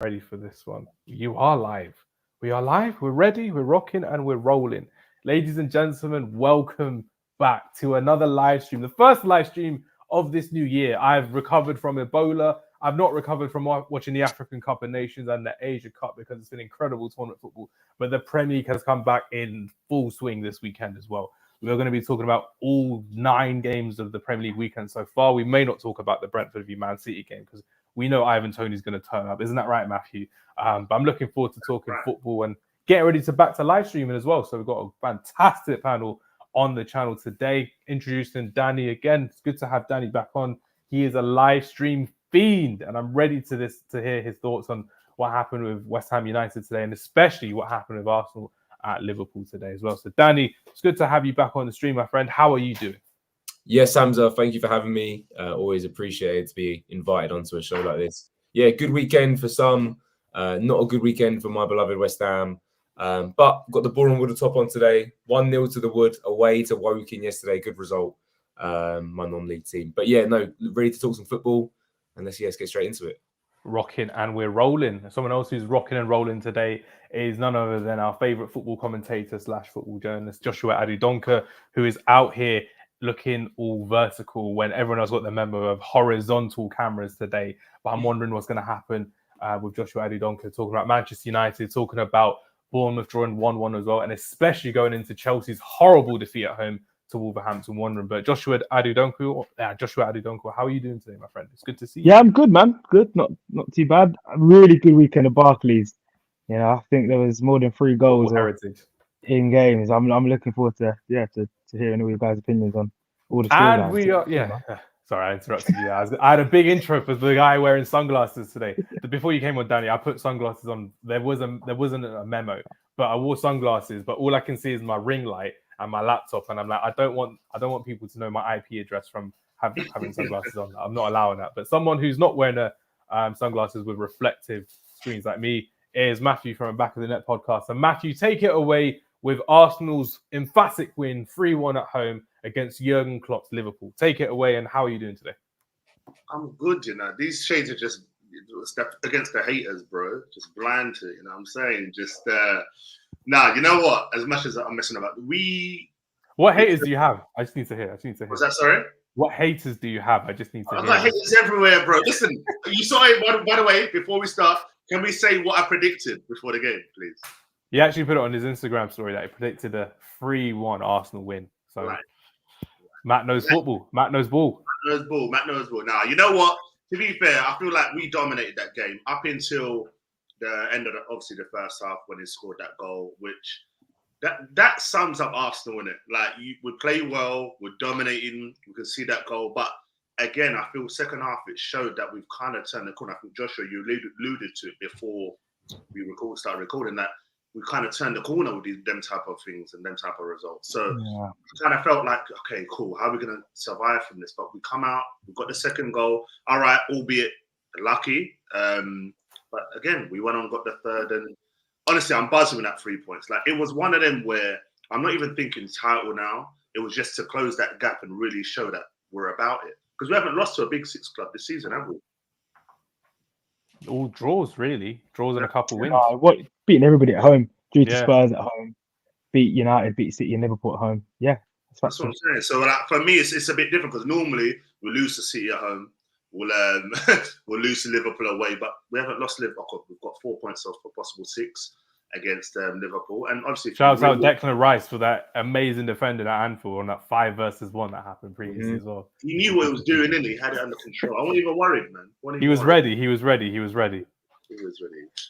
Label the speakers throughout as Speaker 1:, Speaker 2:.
Speaker 1: Ready for this one. You are live. We are live. We're ready. We're rocking and we're rolling. Ladies and gentlemen, welcome back to another live stream. The first live stream of this new year. I've recovered from Ebola. I've not recovered from watching the African Cup of Nations and the Asia Cup because it's been incredible tournament football. But the Premier League has come back in full swing this weekend as well. We're going to be talking about all 9 games of the Premier League weekend so far. We may not talk about the Brentford v Man City game because we know Ivan Toney's going to turn up. Isn't that right, Matthew? But I'm looking forward to talking football and getting ready to back to live streaming as well. So we've got a fantastic panel on the channel today. Introducing Danny again. It's good to have Danny back on. He is a live stream fiend, and I'm ready to hear his thoughts on what happened with West Ham United today, and especially what happened with Arsenal at Liverpool today as well. So, Danny, it's good to have you back on the stream, my friend. How are you doing?
Speaker 2: Yes, Hamza, thank you for having me. Always appreciated to be invited onto a show like this. Yeah, good weekend for some. Not a good weekend for my beloved West Ham. But got the Boreham Wood top on today. 1-0 to the Wood, away to Woking yesterday. Good result, my non-league team. But yeah, no, ready to talk some football. And let's get straight into it.
Speaker 1: Rocking and we're rolling. Someone else who's rocking and rolling today is none other than our favourite football commentator / football journalist, Joshua Adudonka, who is out here looking all vertical when everyone else got the memo of horizontal cameras today. But I'm wondering what's going to happen with Joshua Adudonka talking about Manchester United, talking about Bournemouth drawing 1-1 as well, and especially going into Chelsea's horrible defeat at home to Wolverhampton Wanderers. But Joshua Adudonku, how are you doing today, my friend? It's good to see you.
Speaker 3: Yeah, I'm good, man. Good, not too bad. A really good weekend of Barclays. You know, I think there was more than 3 goals in games. I'm looking forward to hearing all you guys' opinions on all the storylines.
Speaker 1: And we are, sorry, I interrupted you. I had a big intro for the guy wearing sunglasses today. Before you came on, Danny, I put sunglasses on. There wasn't a memo, but I wore sunglasses. But all I can see is my ring light and my laptop, and I'm like, I don't want people to know my IP address from having sunglasses on. I'm not allowing that. But someone who's not wearing sunglasses with reflective screens like me is Matthew from Back of the Net podcast. And Matthew, take it away with Arsenal's emphatic win 3-1 at home against Jurgen Klopp's Liverpool. Take it away, and how are you doing today?
Speaker 4: I'm good, you know. These shades are just against the haters, bro. Just blind to it, you know what I'm saying? Just, you know what? As much as I'm messing about,
Speaker 1: What haters do you have? I just need to hear.
Speaker 4: Was that, sorry?
Speaker 1: What haters do you have? I just need to hear.
Speaker 4: I've got haters everywhere, bro. Listen, you saw it, by the way, before we start, can we say what I predicted before the game, please?
Speaker 1: He actually put it on his Instagram story that he predicted a 3-1 Arsenal win. So right. Matt knows football. Matt knows ball.
Speaker 4: Matt knows ball. Now, you know what? To be fair, I feel like we dominated that game up until the end of obviously the first half when he scored that goal, which that sums up Arsenal, innit? Like, we play well, we're dominating, we can see that goal. But again, I feel second half it showed that we've kind of turned the corner. I think Joshua, you alluded to it before we started recording that. We kind of turned the corner with them type of things and them type of results. So I kind of felt like, okay, cool. How are we going to survive from this? But we come out, we've got the second goal. All right, albeit lucky. But again, we went on, got the third. And honestly, I'm buzzing with that 3 points. Like, it was one of them where I'm not even thinking title now. It was just to close that gap and really show that we're about it. Because we haven't lost to a big 6 club this season, have we?
Speaker 1: All draws, really. Draws and a couple wins.
Speaker 3: Beating everybody at home, drew to Spurs at home, beat United, beat City and Liverpool at home. Yeah,
Speaker 4: that's what I'm saying. So like, for me, it's a bit different because normally we lose to City at home, we'll lose to Liverpool away, but we haven't lost Liverpool. We've got 4 points off for possible 6 against Liverpool, and obviously
Speaker 1: shout out Declan Rice for that amazing defending at Anfield on that 5 versus 1 that happened previously as well.
Speaker 4: He knew what he was doing, didn't he? He had it under control. I wasn't even worried, man.
Speaker 1: He was ready. He was ready.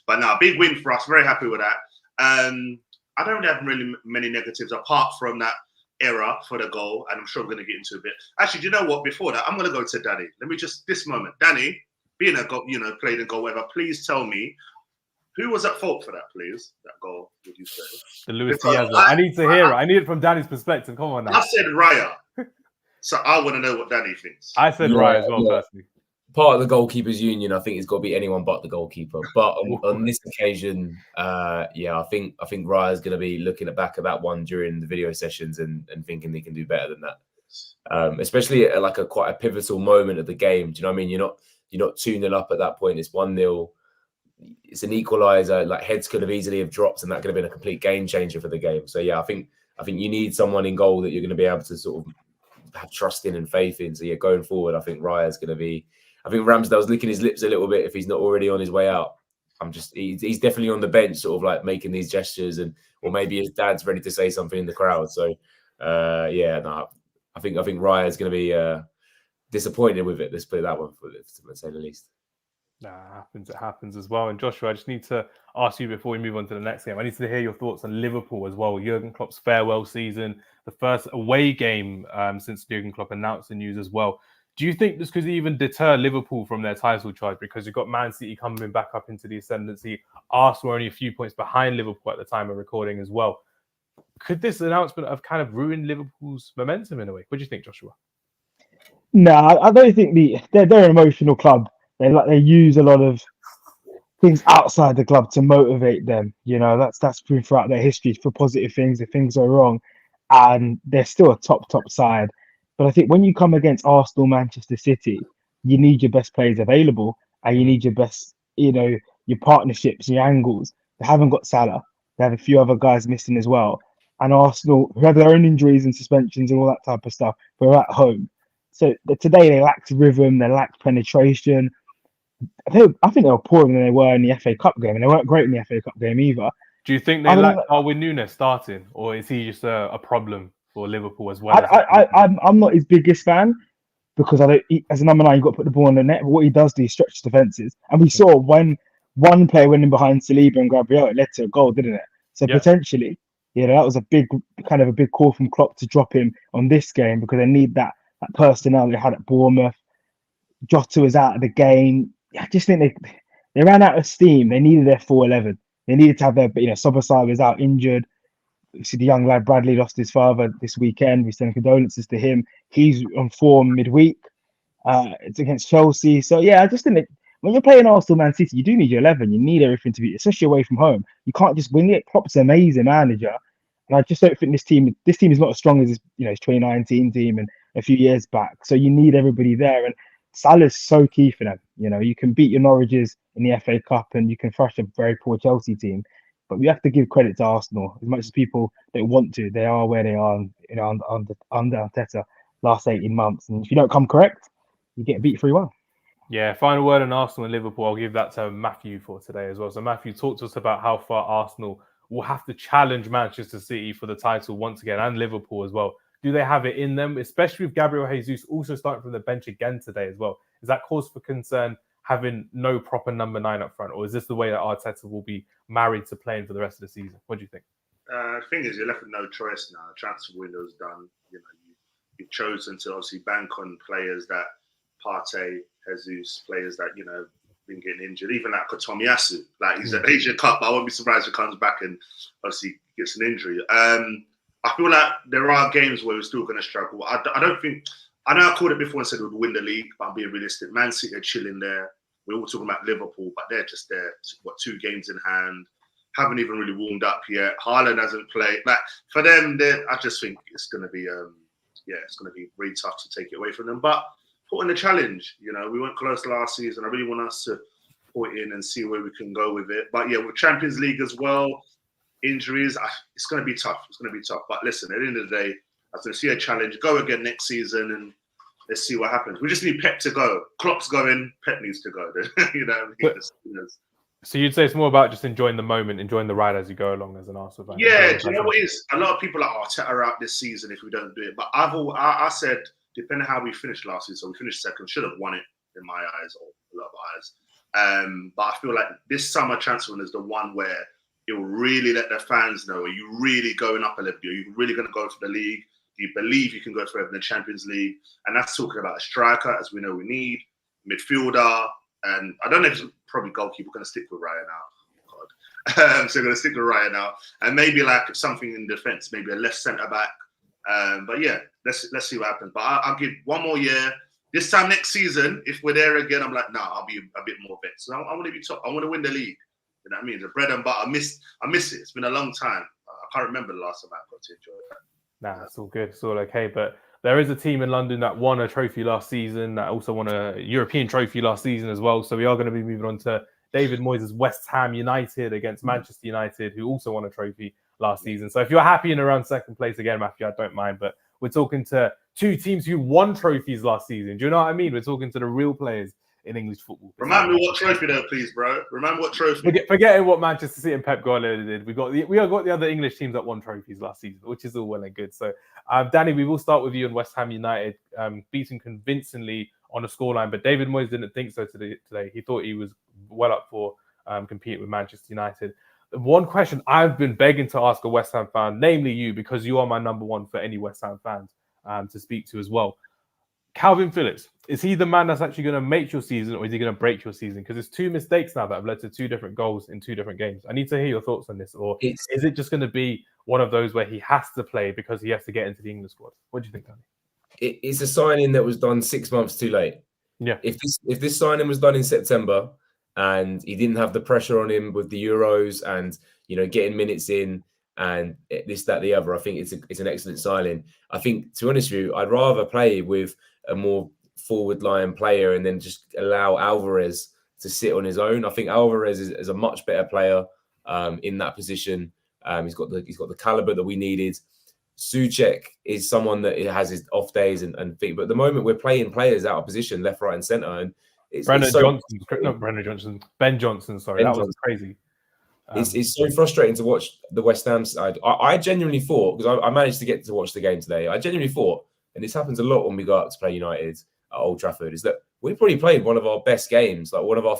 Speaker 4: But now, big win for us. Very happy with that. I don't have really many negatives apart from that error for the goal, and I'm sure we're going to get into a bit. Actually, do you know what? Before that, I'm going to go to Danny. Let me just this moment, Danny, being a goal, played a goal, whatever. Please tell me who was at fault for that, please. That goal, would you say?
Speaker 1: The Luis Diaz. I need to hear it. I need it from Danny's perspective. Come on now.
Speaker 4: I said Raya, so I want to know what Danny thinks.
Speaker 1: I said Raya as well, personally.
Speaker 2: Part of the goalkeepers union, I think it's got to be anyone but the goalkeeper. But on this occasion, I think Raya's going to be looking back at that one during the video sessions and thinking they can do better than that. Especially at like quite a pivotal moment of the game. Do you know what I mean? You're not 2-0 up at that point. It's 1-0. it's an equaliser. Like heads could have easily have dropped, and that could have been a complete game changer for the game. So yeah, I think you need someone in goal that you're going to be able to sort of have trust in and faith in. So yeah, going forward, I think Raya's going to be. I think Ramsdale's licking his lips a little bit if he's not already on his way out. He's definitely on the bench, sort of like making these gestures, or maybe his dad's ready to say something in the crowd. So I think Raya's going to be disappointed with it. Let's put it that one, to say the least.
Speaker 1: Nah, it happens as well. And Joshua, I just need to ask you before we move on to the next game. I need to hear your thoughts on Liverpool as well. Jurgen Klopp's farewell season, the first away game since Jurgen Klopp announced the news as well. Do you think this could even deter Liverpool from their title charge? Because you've got Man City coming back up into the ascendancy. Arsenal only a few points behind Liverpool at the time of recording as well. Could this announcement have kind of ruined Liverpool's momentum in a way? What do you think, Joshua?
Speaker 3: No, I don't think they're an emotional club. They use a lot of things outside the club to motivate them. You know, that's been throughout their history for positive things. If things are wrong, and they're still a top side. But I think when you come against Arsenal, Manchester City, you need your best players available, and you need your best, your partnerships, your angles. They haven't got Salah. They have a few other guys missing as well. And Arsenal, who have their own injuries and suspensions and all that type of stuff, were at home. So today they lacked rhythm, they lacked penetration. I think they were poorer than they were in the FA Cup game, and they weren't great in the FA Cup game either.
Speaker 1: Do you think they lack Darwin Núñez starting, or is he just a problem for Liverpool as well?
Speaker 3: I'm not his biggest fan, because as a number 9, you've got to put the ball on the net. But what he does do is stretch defenses, and we saw when one player went in behind Saliba and Gabriel, it led to a goal, didn't it? So potentially, that was a big call from Klopp to drop him on this game, because they need that personnel they had at Bournemouth. Jota was out of the game. I just think they ran out of steam. They needed their 4-11. They needed to have their, Sobosai was out injured. See, the young lad Bradley lost his father this weekend. We send condolences to him. He's on form midweek. It's against Chelsea. So yeah, I just think that when you're playing Arsenal, Man City, you do need your 11. You need everything to be, especially away from home. You can't just wing it. Klopp's an amazing manager, and I just don't think this team is not as strong as his 2019 team and a few years back. So you need everybody there, and Salah's so key for them. You can beat your Norwiches in the FA Cup, and you can thrash a very poor Chelsea team. But we have to give credit to Arsenal. As much as people don't want to, they are where they are, under Arteta last 18 months. And if you don't come correct, you get beat 3-1.
Speaker 1: Yeah, final word on Arsenal and Liverpool. I'll give that to Matthew for today as well. So Matthew, talk to us about how far Arsenal will have to challenge Manchester City for the title once again, and Liverpool as well. Do they have it in them, especially with Gabriel Jesus also starting from the bench again today as well? Is that cause for concern, having no proper number 9 up front, or is this the way that Arteta will be married to playing for the rest of the season? What do you think?
Speaker 4: The thing is, you're left with no choice now. Transfer window's done. You've chosen to obviously bank on players that Partey, Jesus, players that been getting injured. Even like Tomiyasu, he's at Asian Cup, but I won't be surprised if he comes back and obviously gets an injury. I feel like there are games where we're still going to struggle. I don't think. I know I called it before and said we'd win the league, but I'm being realistic. Man City are chilling there. We're all talking about Liverpool, but they're just there. 2 games in hand. Haven't even really warmed up yet. Haaland hasn't played. For them, I just think it's going to be, it's going to be really tough to take it away from them. But put in the challenge. We went close last season. I really want us to put in and see where we can go with it. But yeah, with Champions League as well, injuries, it's going to be tough. It's going to be tough. But listen, at the end of the day, I can see a challenge. Go again next season, and let's see what happens. We just need Pep to go. Klopp's going. Pep needs to go.
Speaker 1: So you'd say it's more about just enjoying the moment, enjoying the ride as you go along as an Arsenal fan.
Speaker 4: Yeah, do you know what it is? A lot of people are Arteta out this season if we don't do it. But I said, depending on how we finished last season, so we finished second, should have won it in my eyes, or a lot of eyes. But I feel like this summer transfer is the one where it will really let the fans know, are you really going up a level? Are you really going to go for the league? Do you believe you can go further in the Champions League? And that's talking about a striker, as we know we need, midfielder, and I don't know if it's probably goalkeeper. We're going to stick with Raya now. God. So we're going to stick with Raya now. And maybe like something in defence, maybe a left centre-back. But yeah, let's see what happens. But I'll give one more year. This time next season, if we're there again, I'm like, I'll be a bit more vet. So I want to be top. I want to win the league. You know what I mean? The bread and butter. I miss it. It's been a long time. I can't remember the last time I got to enjoy that.
Speaker 1: Nah, it's all good. It's all okay. But there is a team in London that won a trophy last season, that also won a European trophy last season as well. So we are going to be moving on to David Moyes' West Ham United against Manchester United, who also won a trophy last season. So if you're happy in around second place again, Matthew, I don't mind. But we're talking to two teams who won trophies last season. Do you know what I mean? We're talking to the real players in English football.
Speaker 4: Remind me what trophy though, please, bro. Remember what trophy.
Speaker 1: Forgetting what Manchester City and Pep Guardiola did. We got the other English teams that won trophies last season, which is all well and good. So, Danny, we will start with you on West Ham United, beaten convincingly on a scoreline. But David Moyes didn't think so today. He thought he was well up for competing with Manchester United. One question I've been begging to ask a West Ham fan, namely you, because you are my number one for any West Ham fans to speak to as well. Calvin Phillips, is he the man that's actually going to make your season, or is he going to break your season? Because it's 2 mistakes now that have led to 2 different goals in 2 different games. I need to hear your thoughts on this. Or is it just going to be one of those where he has to play because he has to get into the England squad? What do you think, Danny?
Speaker 2: It's a signing that was done 6 months too late.
Speaker 1: Yeah.
Speaker 2: If this signing was done in September and he didn't have the pressure on him with the Euros and, you know, getting minutes in and this, that, the other, I think it's an excellent signing. I think, to be honest with you, I'd rather play with a more forward-lying player and then just allow Alvarez to sit on his own. I think Alvarez is a much better player in that position. He's got the caliber that we needed. Souček is someone that has his off days and feet, but at the moment we're playing players out of position, left, right, and centre. And
Speaker 1: Ben Johnson. Sorry, that was crazy.
Speaker 2: It's so frustrating to watch the West Ham side. I genuinely thought, because I managed to get to watch the game today, I genuinely thought, and this happens a lot when we go up to play United at Old Trafford, is that we probably played one of our best games, like one of our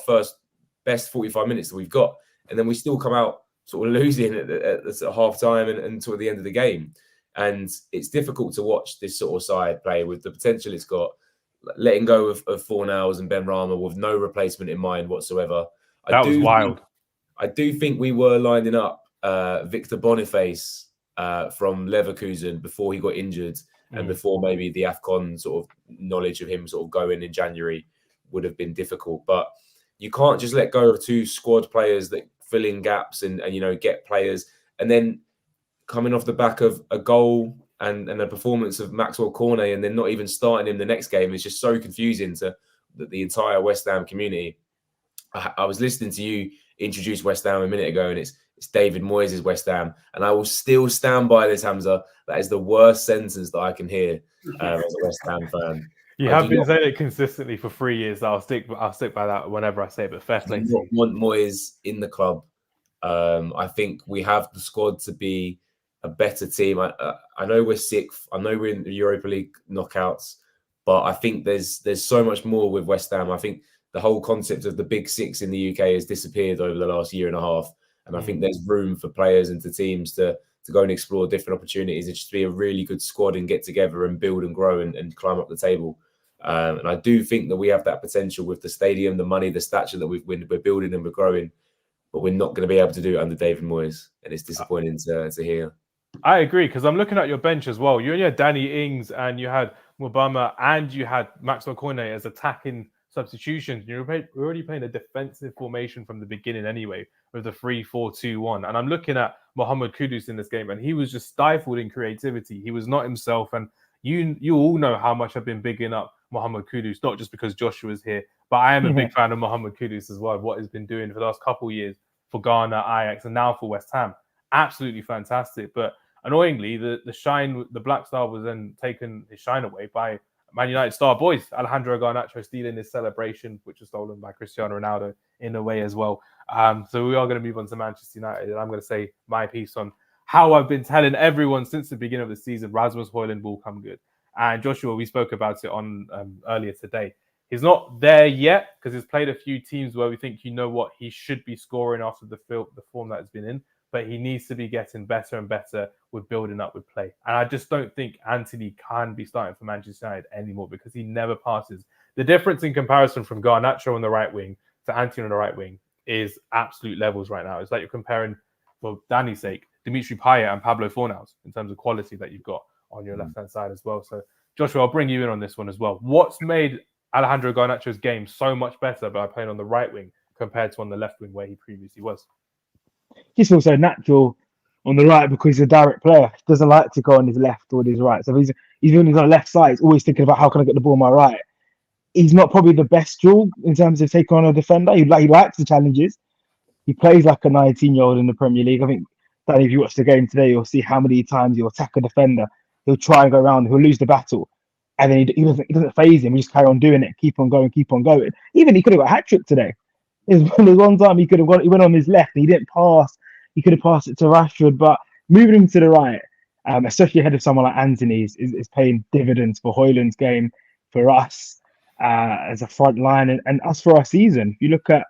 Speaker 2: best 45 minutes that we've got, and then we still come out sort of losing at half time and until the end of the game. And it's difficult to watch this sort of side play with the potential it's got, letting go of Fornals and Ben Rama with no replacement in mind whatsoever.
Speaker 1: That was wild.
Speaker 2: I do think we were lining up Victor Boniface from Leverkusen before he got injured and before maybe the AFCON sort of knowledge of him sort of going in January would have been difficult. But you can't just let go of 2 squad players that fill in gaps and you know, get players. And then coming off the back of a goal and a performance of Maxwell Cornet and then not even starting him the next game is just so confusing to the entire West Ham community. I was listening to you introduce West Ham a minute ago, and it's David Moyes' West Ham, and I will still stand by this, Hamza. That is the worst sentence that I can hear as a West Ham fan.
Speaker 1: You have been saying it consistently for 3 years. I'll stick by that whenever I say it. But fair play.
Speaker 2: I do not want Moyes in the club. I think we have the squad to be a better team. I know we're 6th. I know we're in the Europa League knockouts, but I think there's so much more with West Ham. I think the whole concept of the big 6 in the UK has disappeared over the last year and a half. And I think there's room for players and to teams to go and explore different opportunities and just be a really good squad and get together and build and grow and climb up the table. And I do think that we have that potential with the stadium, the money, the stature that we're building and we're growing, but we're not going to be able to do it under David Moyes. And it's disappointing to hear. I
Speaker 1: agree, because I'm looking at your bench as well. You only had Danny Ings and you had Mubama and you had Maxwell Cornet as attacking substitutions. You're already playing a defensive formation from the beginning anyway, with the 3-4-2-1. And I'm looking at Mohamed Kudus in this game, and he was just stifled in creativity. He was not himself. And you all know how much I've been bigging up Mohamed Kudus, not just because Joshua's here, but I am a big fan of Mohamed Kudus as well, what he's been doing for the last couple of years for Ghana, Ajax, and now for West Ham. Absolutely fantastic. But annoyingly, the Black Star was then taken his shine away by Man United star boys. Alejandro Garnacho stealing his celebration, which was stolen by Cristiano Ronaldo in a way as well. So we are going to move on to Manchester United, and I'm going to say my piece on how I've been telling everyone since the beginning of the season, Rasmus Hojlund will come good. And Joshua, we spoke about it on earlier today. He's not there yet because he's played a few teams where we think, you know what, he should be scoring after the form that he's been in, but he needs to be getting better and better with building up with play. And I just don't think Antony can be starting for Manchester United anymore because he never passes. The difference in comparison from Garnacho on the right wing to Antony on the right wing is absolute levels right now. It's like you're comparing, for Danny's sake, Dimitri Payet and Pablo Fornals in terms of quality that you've got on your left-hand side as well. So, Joshua, I'll bring you in on this one as well. What's made Alejandro Garnacho's game so much better by playing on the right wing compared to on the left wing where he previously was?
Speaker 3: Just also natural on the right because he's a direct player. He doesn't like to go on his left or his right. So if he's on his left side, he's always thinking about how can I get the ball on my right. he's not probably the best dual in terms of taking on a defender. He likes the challenges. He plays like a 19-year-old in the Premier League. I think, Danny, if you watch the game today, you'll see how many times he'll attack a defender. He'll try and go around. He'll lose the battle. And then he doesn't phase him. He just carry on doing it. Keep on going, keep on going. Even he could have got a hat-trick today. There's one time he went on his left. And he didn't pass. He could have passed it to Rashford. But moving him to the right, especially ahead of someone like Anthony, is paying dividends for Hojlund's game, for us as a front line, and us for our season. If you look at,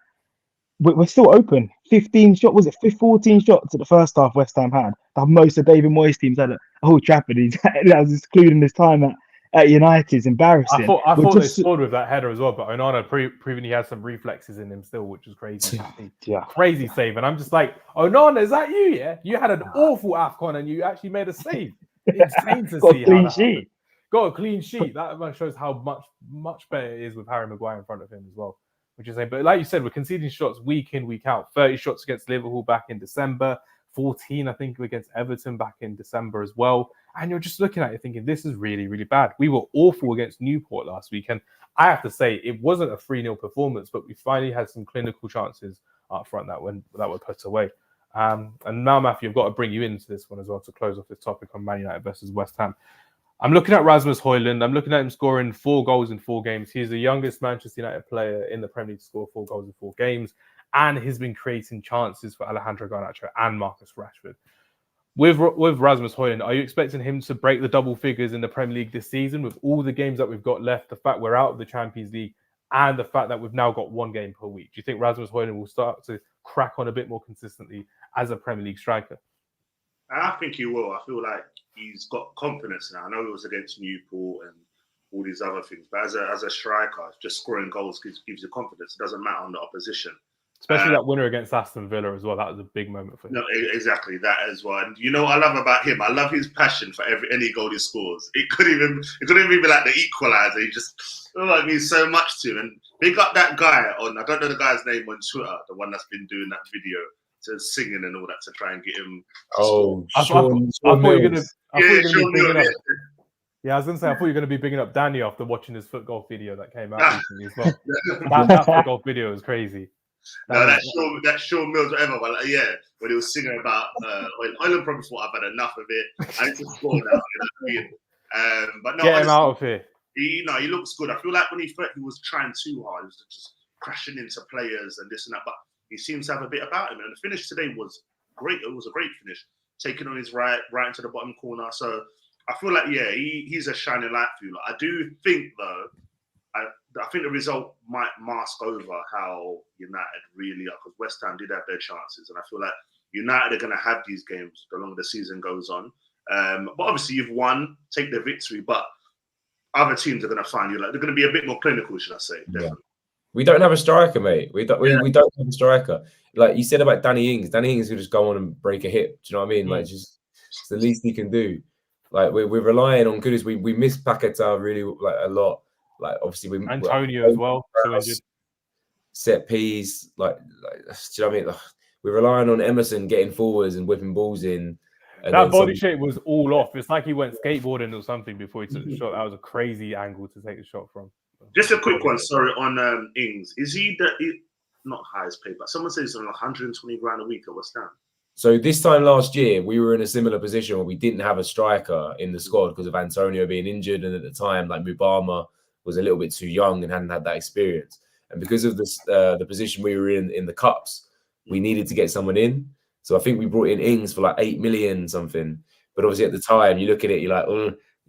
Speaker 3: we're still open. 15 shots, was it 14 shots at the first half West Ham had? The most of David Moyes teams had at Old Trafford. That was including his time at United. It's embarrassing.
Speaker 1: I thought they scored with that header as well, but Onana proven he has some reflexes in him still, which was crazy.
Speaker 3: Yeah.
Speaker 1: Crazy save. And I'm just like, Onana, is that you? Yeah, you had an awful AFCON and you actually made a save. Insane to see how that happened. Got a clean sheet. That shows how much better it is with Harry Maguire in front of him as well. Which is saying, but like you said, we're conceding shots week in, week out. 30 shots against Liverpool back in December, 14, I think, against Everton back in December as well. And you're just looking at it thinking, this is really, really bad. We were awful against Newport last week. And I have to say, it wasn't a 3-0 performance, but we finally had some clinical chances up front that were put away. And now, Matthew, I've got to bring you into this one as well to close off this topic on Man United versus West Ham. I'm looking at Rasmus Hojlund. I'm looking at him scoring 4 goals in 4 games. He's the youngest Manchester United player in the Premier League to score 4 goals in 4 games. And he's been creating chances for Alejandro Garnacho and Marcus Rashford. With Rasmus Hojlund, are you expecting him to break the double figures in the Premier League this season with all the games that we've got left, the fact we're out of the Champions League, and the fact that we've now got 1 game per week? Do you think Rasmus Hojlund will start to crack on a bit more consistently as a Premier League striker?
Speaker 4: I think he will. I feel like he's got confidence now. I know it was against Newport and all these other things, but as a striker, just scoring goals gives you confidence. It doesn't matter on the opposition.
Speaker 1: Especially that winner against Aston Villa as well. That was a big moment for him.
Speaker 4: No, exactly that as well. And you know what I love about him? I love his passion for any goal he scores. It couldn't even be like the equaliser. He just means so much to him. And big up that guy I don't know the guy's name on Twitter, the one that's been doing that video. To singing and all that to try and get him.
Speaker 2: Oh,
Speaker 1: I thought you were going to be bigging up.
Speaker 4: Yeah.
Speaker 1: Yeah, I was going to say, I thought you were going to be bigging up Danny after watching his foot golf video that came out recently as well. that foot golf video was crazy.
Speaker 4: No, that Sean Mills, whatever. But when he was singing about, Hojlund probably thought I've had enough of it. I need to score now. But no,
Speaker 1: get him out of here.
Speaker 4: He looks good. I feel like when he was trying too hard, he was just crashing into players and this and that. But he seems to have a bit about him. And the finish today was great. It was a great finish. Taking on his right into the bottom corner. So I feel like, he's a shining light for you. Like, I do think, though, I think the result might mask over how United really are, because West Ham did have their chances. And I feel like United are going to have these games the longer the season goes on. But obviously, you've won, take the victory. But other teams are going to find you. Like, they're going to be a bit more clinical, should I say. Definitely.
Speaker 2: Yeah. We don't have a striker, mate. We don't have a striker. Like you said about Danny Ings. Danny Ings will just go on and break a hip. Do you know what I mean? Like just it's the least he can do. Like we're relying on goodies. We miss Paquetá really like a lot. Like obviously
Speaker 1: Antonio as well.
Speaker 2: Set piece. Like do you know what I mean? Like, we're relying on Emerson getting forwards and whipping balls in. And
Speaker 1: that body shape was all off. It's like he went skateboarding or something before he took the shot. That was a crazy angle to take the shot from.
Speaker 4: Just a quick one, sorry, on Ings. Is he not highest paid, but someone says he's on 120 grand a week at West Ham?
Speaker 2: So this time last year, we were in a similar position where we didn't have a striker in the squad because of Antonio being injured, and at the time, like Mubama was a little bit too young and hadn't had that experience. And because of this, the position we were in the cups, we needed to get someone in. So I think we brought in Ings for like 8 million something. But obviously at the time, you look at it, you're like,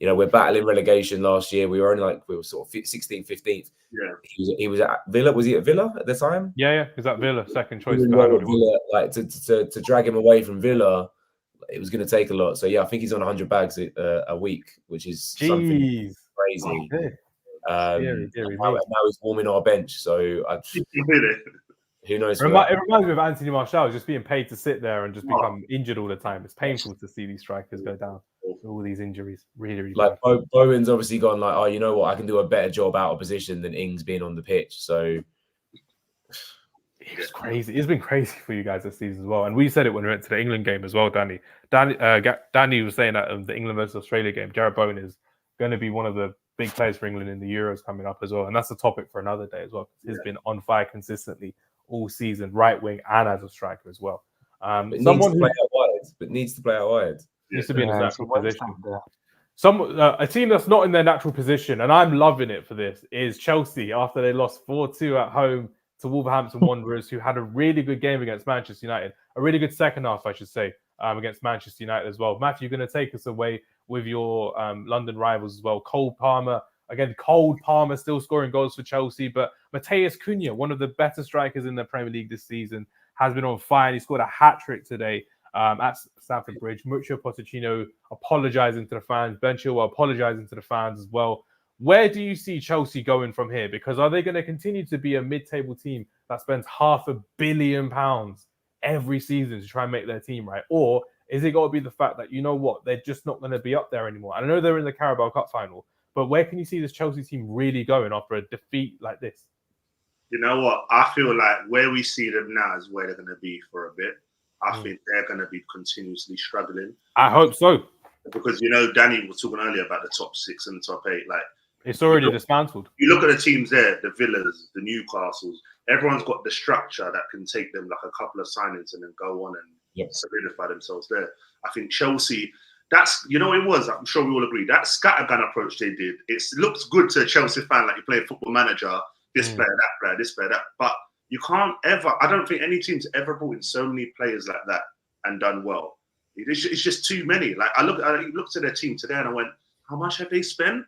Speaker 2: we're battling relegation last year. We were sort of 16th, 15th.
Speaker 4: Yeah.
Speaker 2: He was at Villa. Was he at Villa at the time?
Speaker 1: Yeah. He was at Villa, second choice.
Speaker 2: Villa, like to drag him away from Villa, it was going to take a lot. So yeah, I think he's on 100 bags a week, which is something crazy.
Speaker 1: Okay.
Speaker 2: Now he's warming our bench. So who knows?
Speaker 1: It reminds me of Anthony Martial just being paid to sit there and just become injured all the time. It's painful to see these strikers go down with all these injuries. Really, really
Speaker 2: like Bowen's obviously gone like, oh, you know what? I can do a better job out of position than Ings being on the pitch. So
Speaker 1: it's crazy. It's been crazy for you guys this season as well. And we said it when we went to the England game as well, Danny. Danny was saying that the England versus Australia game, Jarrod Bowen is going to be one of the big players for England in the Euros coming up as well. And that's a topic for another day as well. He's been on fire consistently all season, right wing and as a striker as well.
Speaker 2: Someone who needs to play out wide.
Speaker 1: Needs to be in his natural position. A team that's not in their natural position, and I'm loving it for this, is Chelsea after they lost 4-2 at home to Wolverhampton Wanderers, who had a really good game against Manchester United. A really good second half, I should say, against Manchester United as well. Matthew, you're going to take us away with your London rivals as well. Cole Palmer, again, still scoring goals for Chelsea, but Matheus Cunha, one of the better strikers in the Premier League this season, has been on fire. He scored a hat-trick today at Stamford Bridge. Mauricio Pochettino apologising to the fans. Ben Chilwell apologising to the fans as well. Where do you see Chelsea going from here? Because are they going to continue to be a mid-table team that spends £500 million every season to try and make their team right? Or is it got to be the fact that, you know what, they're just not going to be up there anymore? And I know they're in the Carabao Cup final, but where can you see this Chelsea team really going after a defeat like this?
Speaker 4: You know what? I feel like where we see them now is where they're going to be for a bit. I think they're going to be continuously struggling.
Speaker 1: I hope so.
Speaker 4: Because, you know, Danny was talking earlier about the top 6 and the top 8. Like,
Speaker 1: it's already dismantled.
Speaker 4: You look at the teams there, the Villas, the Newcastles, everyone's got the structure that can take them like a couple of signings and then go on and solidify themselves there. I think Chelsea, that's, you know what it was? I'm sure we all agree. That scattergun approach they did, it looks good to a Chelsea fan, like you play Football Manager, this player, that player, this player, that. But you can't ever, I don't think any team's ever brought in so many players like that and done well. It's just too many. Like I looked at their team today and I went, how much have they spent?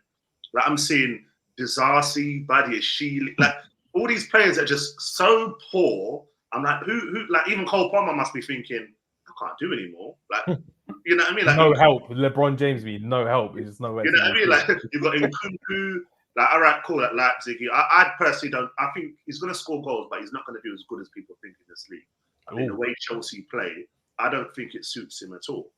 Speaker 4: Like I'm seeing Disasi, Badiashile, like all these players are just so poor. I'm like, who? Like even Cole Palmer must be thinking, I can't do anymore. Like, you know what I mean? Like
Speaker 1: no help. LeBron James means no help. There's no way.
Speaker 4: You know what I mean? Like you've got Nkunku. Like, all right, cool, at Leipzig. I personally don't. I think he's going to score goals, but he's not going to be as good as people think in this league. I mean, the way Chelsea play, I don't think it suits him at all.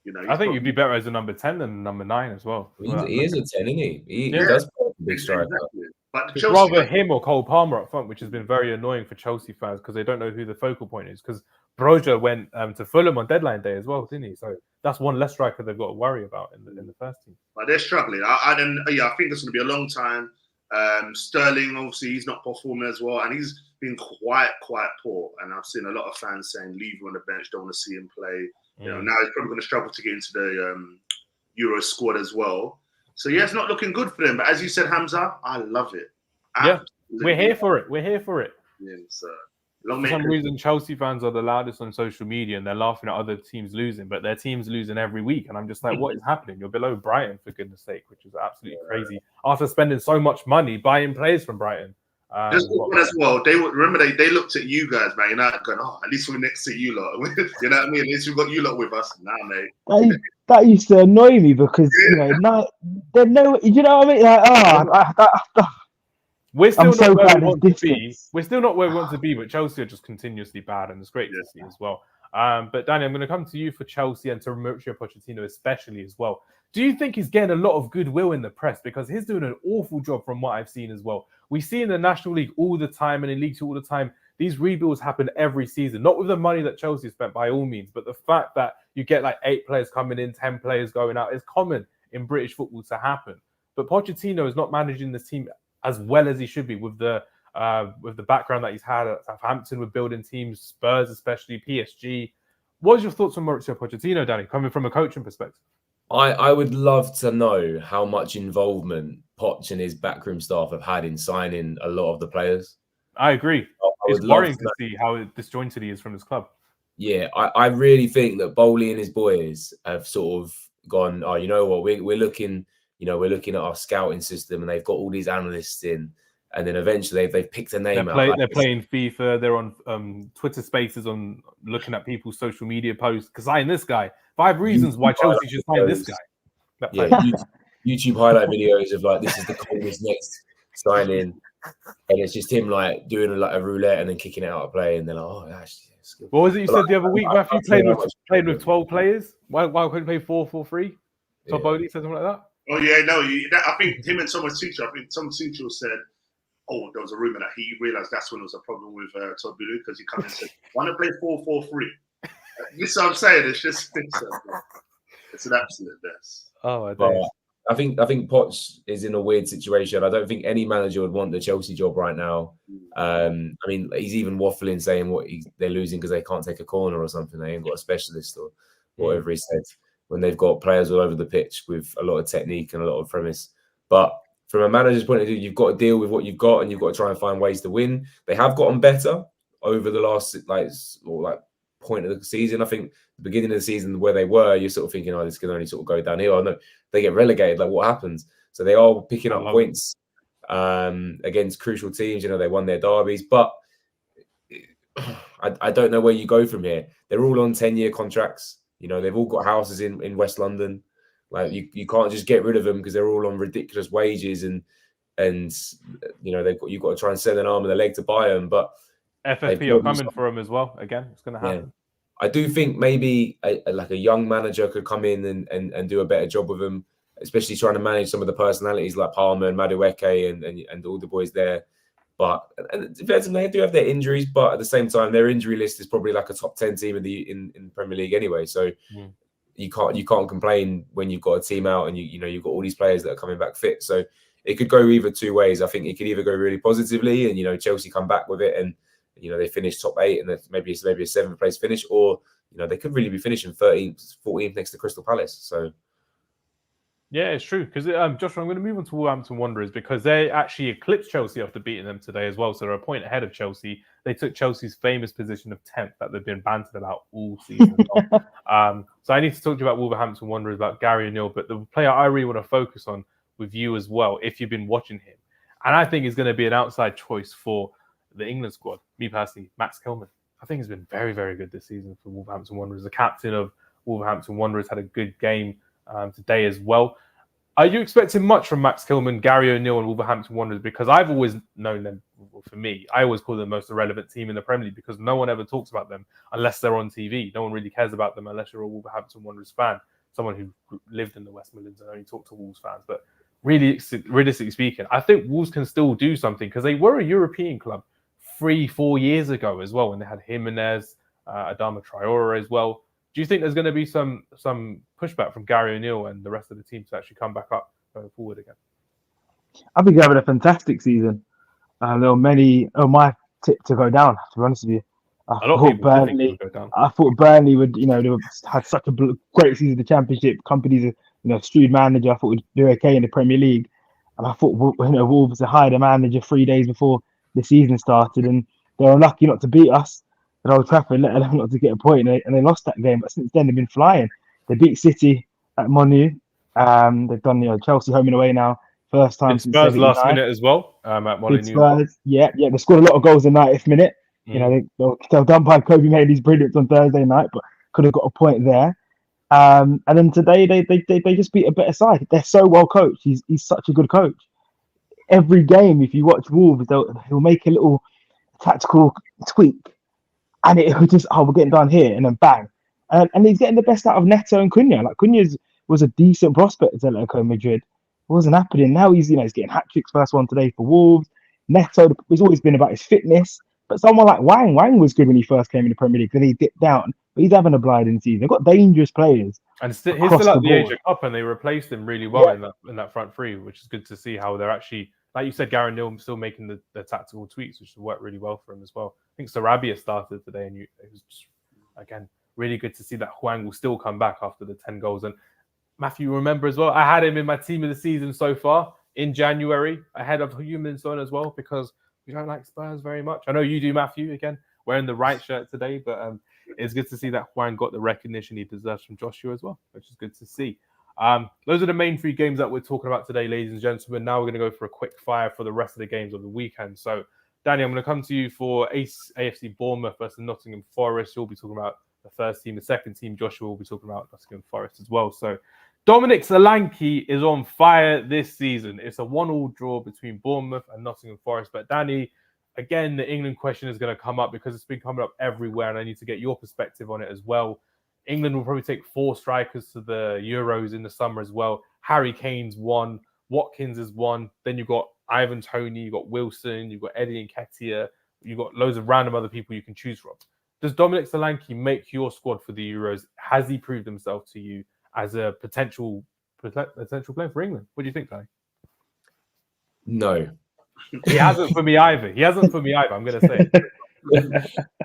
Speaker 4: You know,
Speaker 1: I think you'd be better as a number 10 than number 9 as well.
Speaker 2: He is a 10, isn't he? He does play a big striker.
Speaker 4: Exactly. But
Speaker 1: it's rather him or Cole Palmer up front, which has been very annoying for Chelsea fans because they don't know who the focal point is. Because Broja went to Fulham on deadline day as well, didn't he? So that's one less striker they've got to worry about in the first team.
Speaker 4: But they're struggling. I think it's going to be a long time. Sterling, obviously, he's not performing as well, and he's been quite poor. And I've seen a lot of fans saying, leave him on the bench, don't want to see him play. You know, now he's probably going to struggle to get into the Euro squad as well. So yeah, it's not looking good for them. But as you said, Hamza, I love it.
Speaker 1: We're here for it. We're here for it.
Speaker 4: Yeah, so
Speaker 1: for some reason, Chelsea fans are the loudest on social media, and they're laughing at other teams losing, but their team's losing every week. And I'm just like, what is happening? You're below Brighton, for goodness sake, which is absolutely crazy. After spending so much money buying players from Brighton.
Speaker 4: Just as well, they looked at you guys, man. United going, at least we're next to you lot. You know what I mean? At least we've got you lot with us now, mate.
Speaker 3: That used to annoy me because you know, now there's no, you know what I mean? Like,
Speaker 1: we're still not where we want to be. We're still not where we want to be, but Chelsea are just continuously bad, and it's great to see as well. But Danny, I'm going to come to you for Chelsea and to Mauricio Pochettino especially as well. Do you think he's getting a lot of goodwill in the press? Because he's doing an awful job from what I've seen as well. We see in the National League all the time and in League Two all the time, these rebuilds happen every season. Not with the money that Chelsea spent by all means, but the fact that you get like 8 players coming in, 10 players going out is common in British football to happen. But Pochettino is not managing this team as well as he should be with the background that he's had at Southampton with building teams, Spurs especially, PSG. What are your thoughts on Mauricio Pochettino, Danny, coming from a coaching perspective?
Speaker 2: I would love to know how much involvement Poch and his backroom staff have had in signing a lot of the players.
Speaker 1: I agree. It's worrying to see how disjointed he is from his club.
Speaker 2: Yeah, I really think that Bowley and his boys have sort of gone, you know what, we're looking at our scouting system and they've got all these analysts in. And then eventually they've picked a name out.
Speaker 1: They're playing FIFA. They're on Twitter Spaces on looking at people's social media posts. Because sign this guy. 5 reasons why Chelsea should sign this guy.
Speaker 2: Yeah, YouTube highlight videos of like, this is the coolest next signing. And it's just him like doing like a roulette and then kicking it out of play. And they're like, oh, gosh.
Speaker 1: What was it you said the other week, Matthew? Played with 12 players? Why couldn't he play 4-4-3? Todd Bowley said something like that?
Speaker 4: Oh, yeah, no. I think him and Thomas Tuchel said, there was a rumor that he realized that's when there was a problem with Todd Bowley because he come and said, "Want to play 4-4-3?" You see what I'm saying? It's an absolute mess.
Speaker 1: Oh,
Speaker 2: I think Poch is in a weird situation. I don't think any manager would want the Chelsea job right now. I mean, he's even waffling saying they're losing because they can't take a corner or something. They ain't got a specialist or whatever he said. When they've got players all over the pitch with a lot of technique and a lot of premise. But from a manager's point of view, you've got to deal with what you've got and you've got to try and find ways to win. They have gotten better over the last point of the season. I think the beginning of the season where they were, you're sort of thinking, oh, this can only sort of go downhill. I know they get relegated. Like, what happens? So they are picking up points against crucial teams. You know, they won their derbies, but I don't know where you go from here. They're all on 10-year contracts. You know, they've all got houses in West London. Like, you can't just get rid of them because they're all on ridiculous wages and you know, you've got to try and sell an arm and a leg to buy them. But
Speaker 1: FFP are coming for them as well. Again, it's going to happen.
Speaker 2: Yeah. I do think maybe a young manager could come in and do a better job with them, especially trying to manage some of the personalities like Palmer and Madueke and all the boys there. But they do have their injuries, but at the same time, their injury list is probably like a top 10 team in the Premier League anyway. So you can't complain when you've got a team out and you've got all these players that are coming back fit. So it could go either two ways. I think it could either go really positively and Chelsea come back with it and they finish top 8 and maybe a 7th place finish, or they could really be finishing 13th, 14th next to Crystal Palace. So.
Speaker 1: Yeah, it's true. Because, Joshua, I'm going to move on to Wolverhampton Wanderers because they actually eclipsed Chelsea after beating them today as well. So they're a point ahead of Chelsea. They took Chelsea's famous position of 10th that they've been bantered about all season long. So I need to talk to you about Wolverhampton Wanderers, about Gary O'Neill. But the player I really want to focus on with you as well, if you've been watching him, and I think he's going to be an outside choice for the England squad, me personally, Max Kilman. I think he's been very, very good this season for Wolverhampton Wanderers. The captain of Wolverhampton Wanderers had a good game today as well. Are you expecting much from Max Kilman, Gary O'Neill, and Wolverhampton Wanderers? Because I've always known them, for me, I always call them the most irrelevant team in the Premier League because no one ever talks about them unless they're on TV. No one really cares about them unless you're a Wolverhampton Wanderers fan, someone who lived in the West Midlands and only talked to Wolves fans. But really, realistically speaking, I think Wolves can still do something because they were a European club 3-4 years ago as well when they had Jimenez, Adama Traore as well. Do you think there's going to be some pushback from Gary O'Neill and the rest of the team to actually come back up going forward again?
Speaker 3: I think they're having a fantastic season. There were many my tip to go down, to be honest with you. I thought Burnley would, they had such a great season in the Championship. Company's a shrewd manager. I thought would do okay in the Premier League. And I thought Wolves had hired a manager 3 days before the season started, and they were unlucky not to beat us at Old Trafford, let alone not to get a point, and they lost that game. But since then, they've been flying. They beat City at Monu. They've done Chelsea home and away now. First time since
Speaker 1: Spurs last minute as well at Molineux.
Speaker 3: Spurs, yeah. They scored a lot of goals in the 90th minute. They were done by Kobe Mainly's brilliance on Thursday night, but could have got a point there. And then today they just beat a better side. They're so well coached. He's such a good coach. Every game, if you watch Wolves, he'll make a little tactical tweak, and it'll just we're getting done here, and then bang, and he's getting the best out of Neto and Cunha. Like Cunha was a decent prospect at Atletico Madrid. It wasn't happening. Now he's getting hat tricks. First one today for Wolves. Neto has always been about his fitness, but someone like Wang was good when he first came in the Premier League. Then he dipped down, but he's having a blinding season. They've got dangerous players,
Speaker 1: and he's still at the Asia Cup, and they replaced him really well in that front three, which is good to see how they're actually, like you said, Gary O'Neill still making the tactical tweaks, which will work really well for him as well. I think Sarabia started today, and it was just, again, really good to see that Hwang will still come back after the 10 goals. And Matthew, remember as well, I had him in my team of the season so far in January, ahead of Heung-min Son as well, because we don't like Spurs very much. I know you do, Matthew, again, wearing the right shirt today, but it's good to see that Hwang got the recognition he deserves from Joshua as well, which is good to see. Those are the main 3 games that we're talking about today, ladies and gentlemen. Now we're going to go for a quick fire for the rest of the games of the weekend. So, Danny, I'm going to come to you for AFC Bournemouth versus Nottingham Forest. You'll be talking about the first team. The second team, Joshua, will be talking about Nottingham Forest as well. So, Dominic Solanke is on fire this season. It's a 1-1 draw between Bournemouth and Nottingham Forest. But, Danny, again, the England question is going to come up because it's been coming up everywhere, and I need to get your perspective on it as well. England will probably take 4 strikers to the Euros in the summer as well. Harry Kane's 1, Watkins is 1. Then you've got Ivan Toney, you've got Wilson, you've got Eddie Nketiah, you've got loads of random other people you can choose from. Does Dominic Solanke make your squad for the Euros? Has he proved himself to you as a potential potential playing for England. What do you think, Tony?
Speaker 2: No.
Speaker 1: He hasn't for me either. I'm going to say.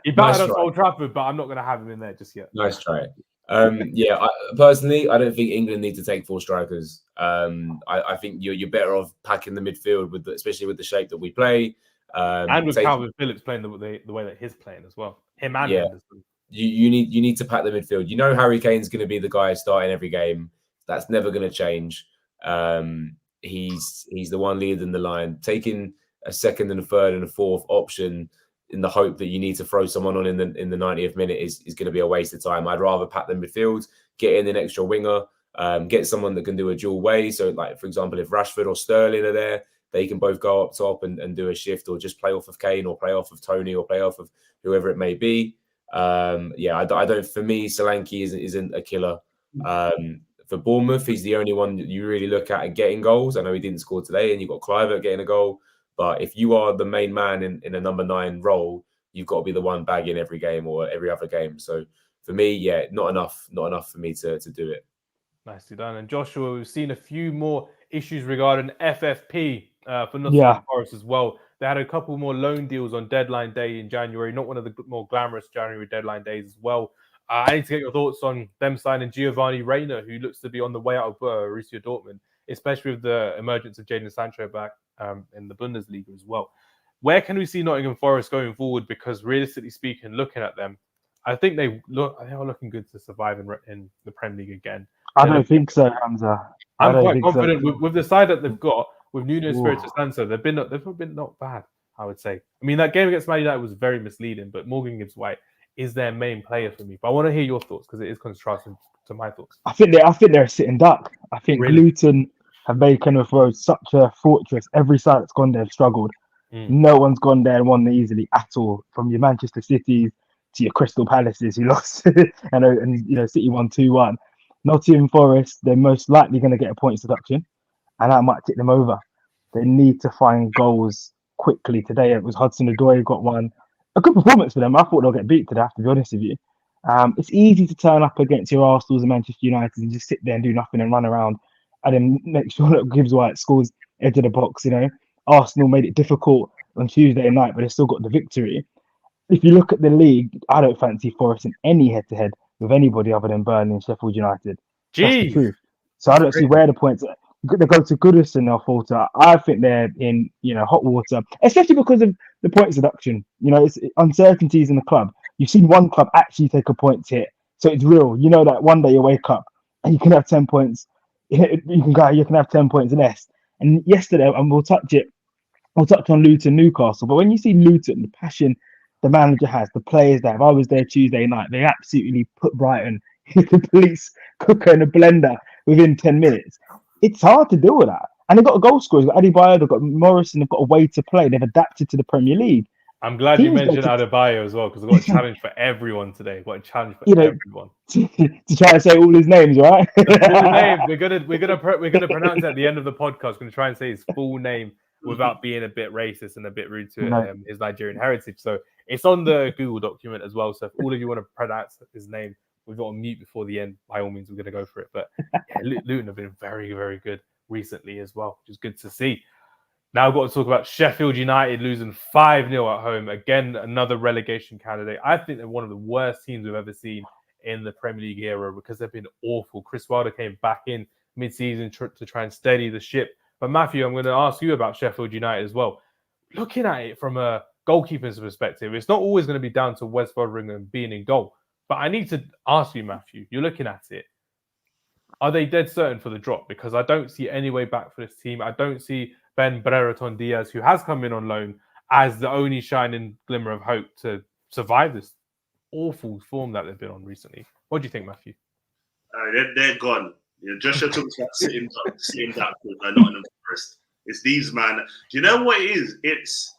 Speaker 1: He battered us Old Trafford, but I'm not going to have him in there just yet.
Speaker 2: Nice try. Personally, I don't think England need to take 4 strikers. I think you're better off packing the midfield especially with the shape that we play.
Speaker 1: And with Calvin Phillips playing the way that he's playing as well. Him and Henderson.
Speaker 2: You need to pack the midfield. You know Harry Kane's going to be the guy starting every game. That's never going to change. He's the one leading the line. Taking a second and a third and a fourth option in the hope that you need to throw someone on in the 90th minute is going to be a waste of time. I'd rather pack the midfield, get in an extra winger, get someone that can do a dual way. So, like, for example, if Rashford or Sterling are there, they can both go up top and do a shift, or just play off of Kane or play off of Tony or play off of whoever it may be. I don't. For me, Solanke isn't a killer. For Bournemouth, he's the only one you really look at getting goals. I know he didn't score today, and you've got Kluivert getting a goal. But if you are the main man in a number 9 role, you've got to be the one bagging every game or every other game. So for me, not enough for me to do it.
Speaker 1: Nicely done. And Joshua, we've seen a few more issues regarding FFP for Nottingham Forest as well. They had a couple more loan deals on deadline day in January, not one of the more glamorous January deadline days as well. I need to get your thoughts on them signing Giovanni Reina, who looks to be on the way out of Borussia Dortmund, especially with the emergence of Jadon Sancho back in the Bundesliga as well. Where can we see Nottingham Forest going forward? Because realistically speaking, looking at them, I think they are looking good to survive in the Premier League again.
Speaker 3: I don't think so, Hamza.
Speaker 1: I'm quite confident with the side that they've got with Nuno Espirito Santo. They've been not bad, I would say. I mean, that game against Man United was very misleading, but Morgan Gibbs-White is their main player for me. But I want to hear your thoughts because it is contrasting to my thoughts.
Speaker 3: I think they're a sitting duck. I think Luton have made Kenilworth Road such a fortress. Every side that's gone there have struggled. No one's gone there and won easily at all. From your Manchester Cities to your Crystal Palaces who lost, and City won 2-1. Nottingham Forest, they're most likely going to get a points deduction, and that might tip them over. They need to find goals quickly. Today it was Hudson-Odoi got one. A good performance for them. I thought they'll get beat today, to be honest with you. It's easy to turn up against your Arsenals and Manchester United and just sit there and do nothing and run around and then make sure that Gibbs-White scores edge of the box. Arsenal made it difficult on Tuesday night, but they still got the victory. If you look at the league, I don't fancy Forest in any head-to-head with anybody other than Burnley and Sheffield United. That's the truth. So I don't see where the points are. They go to Goodison, they'll falter. I think they're in hot water, especially because of the points deduction. It's uncertainties in the club. You've seen one club actually take a points hit, so it's real. You know that one day you wake up and you can have 10 points. You can have 10 points less. And yesterday, and we'll touch on Luton, Newcastle. But when you see Luton, the passion the manager has, the players there. If I was there Tuesday night, they absolutely put Brighton in the police cooker and a blender within 10 minutes. It's hard to deal with that. And they've got a goal scorer. They've got Adebayo, they've got Morrison, they've got a way to play. They've adapted to the Premier League.
Speaker 1: I'm glad you mentioned Adebayo as well, because I've got a challenge for everyone today. I've got a challenge for everyone.
Speaker 3: To try and say all his names, right?
Speaker 1: Full name. We're gonna pronounce it at the end of the podcast. We're gonna try and say his full name without being a bit racist and a bit rude to his Nigerian heritage. So it's on the Google document as well. So if all of you want to pronounce his name, we've got on mute before the end. By all means, we're gonna go for it. But Luton have been very, very good recently as well, which is good to see. Now I've got to talk about Sheffield United losing 5-0 at home. Again, another relegation candidate. I think they're one of the worst teams we've ever seen in the Premier League era because they've been awful. Chris Wilder came back in mid-season to try and steady the ship. But Matthew, I'm going to ask you about Sheffield United as well. Looking at it from a goalkeeper's perspective, it's not always going to be down to Wes Foderingham being in goal. But I need to ask you, Matthew, you're looking at it. Are they dead certain for the drop? Because I don't see any way back for this team. I don't see Ben Brereton Diaz, who has come in on loan, as the only shining glimmer of hope to survive this awful form that they've been on recently. What do you think, Matthew?
Speaker 4: They're gone. Joshua talks about sitting duck with Nottingham Forest. It's these, man. Do you know what it is? It's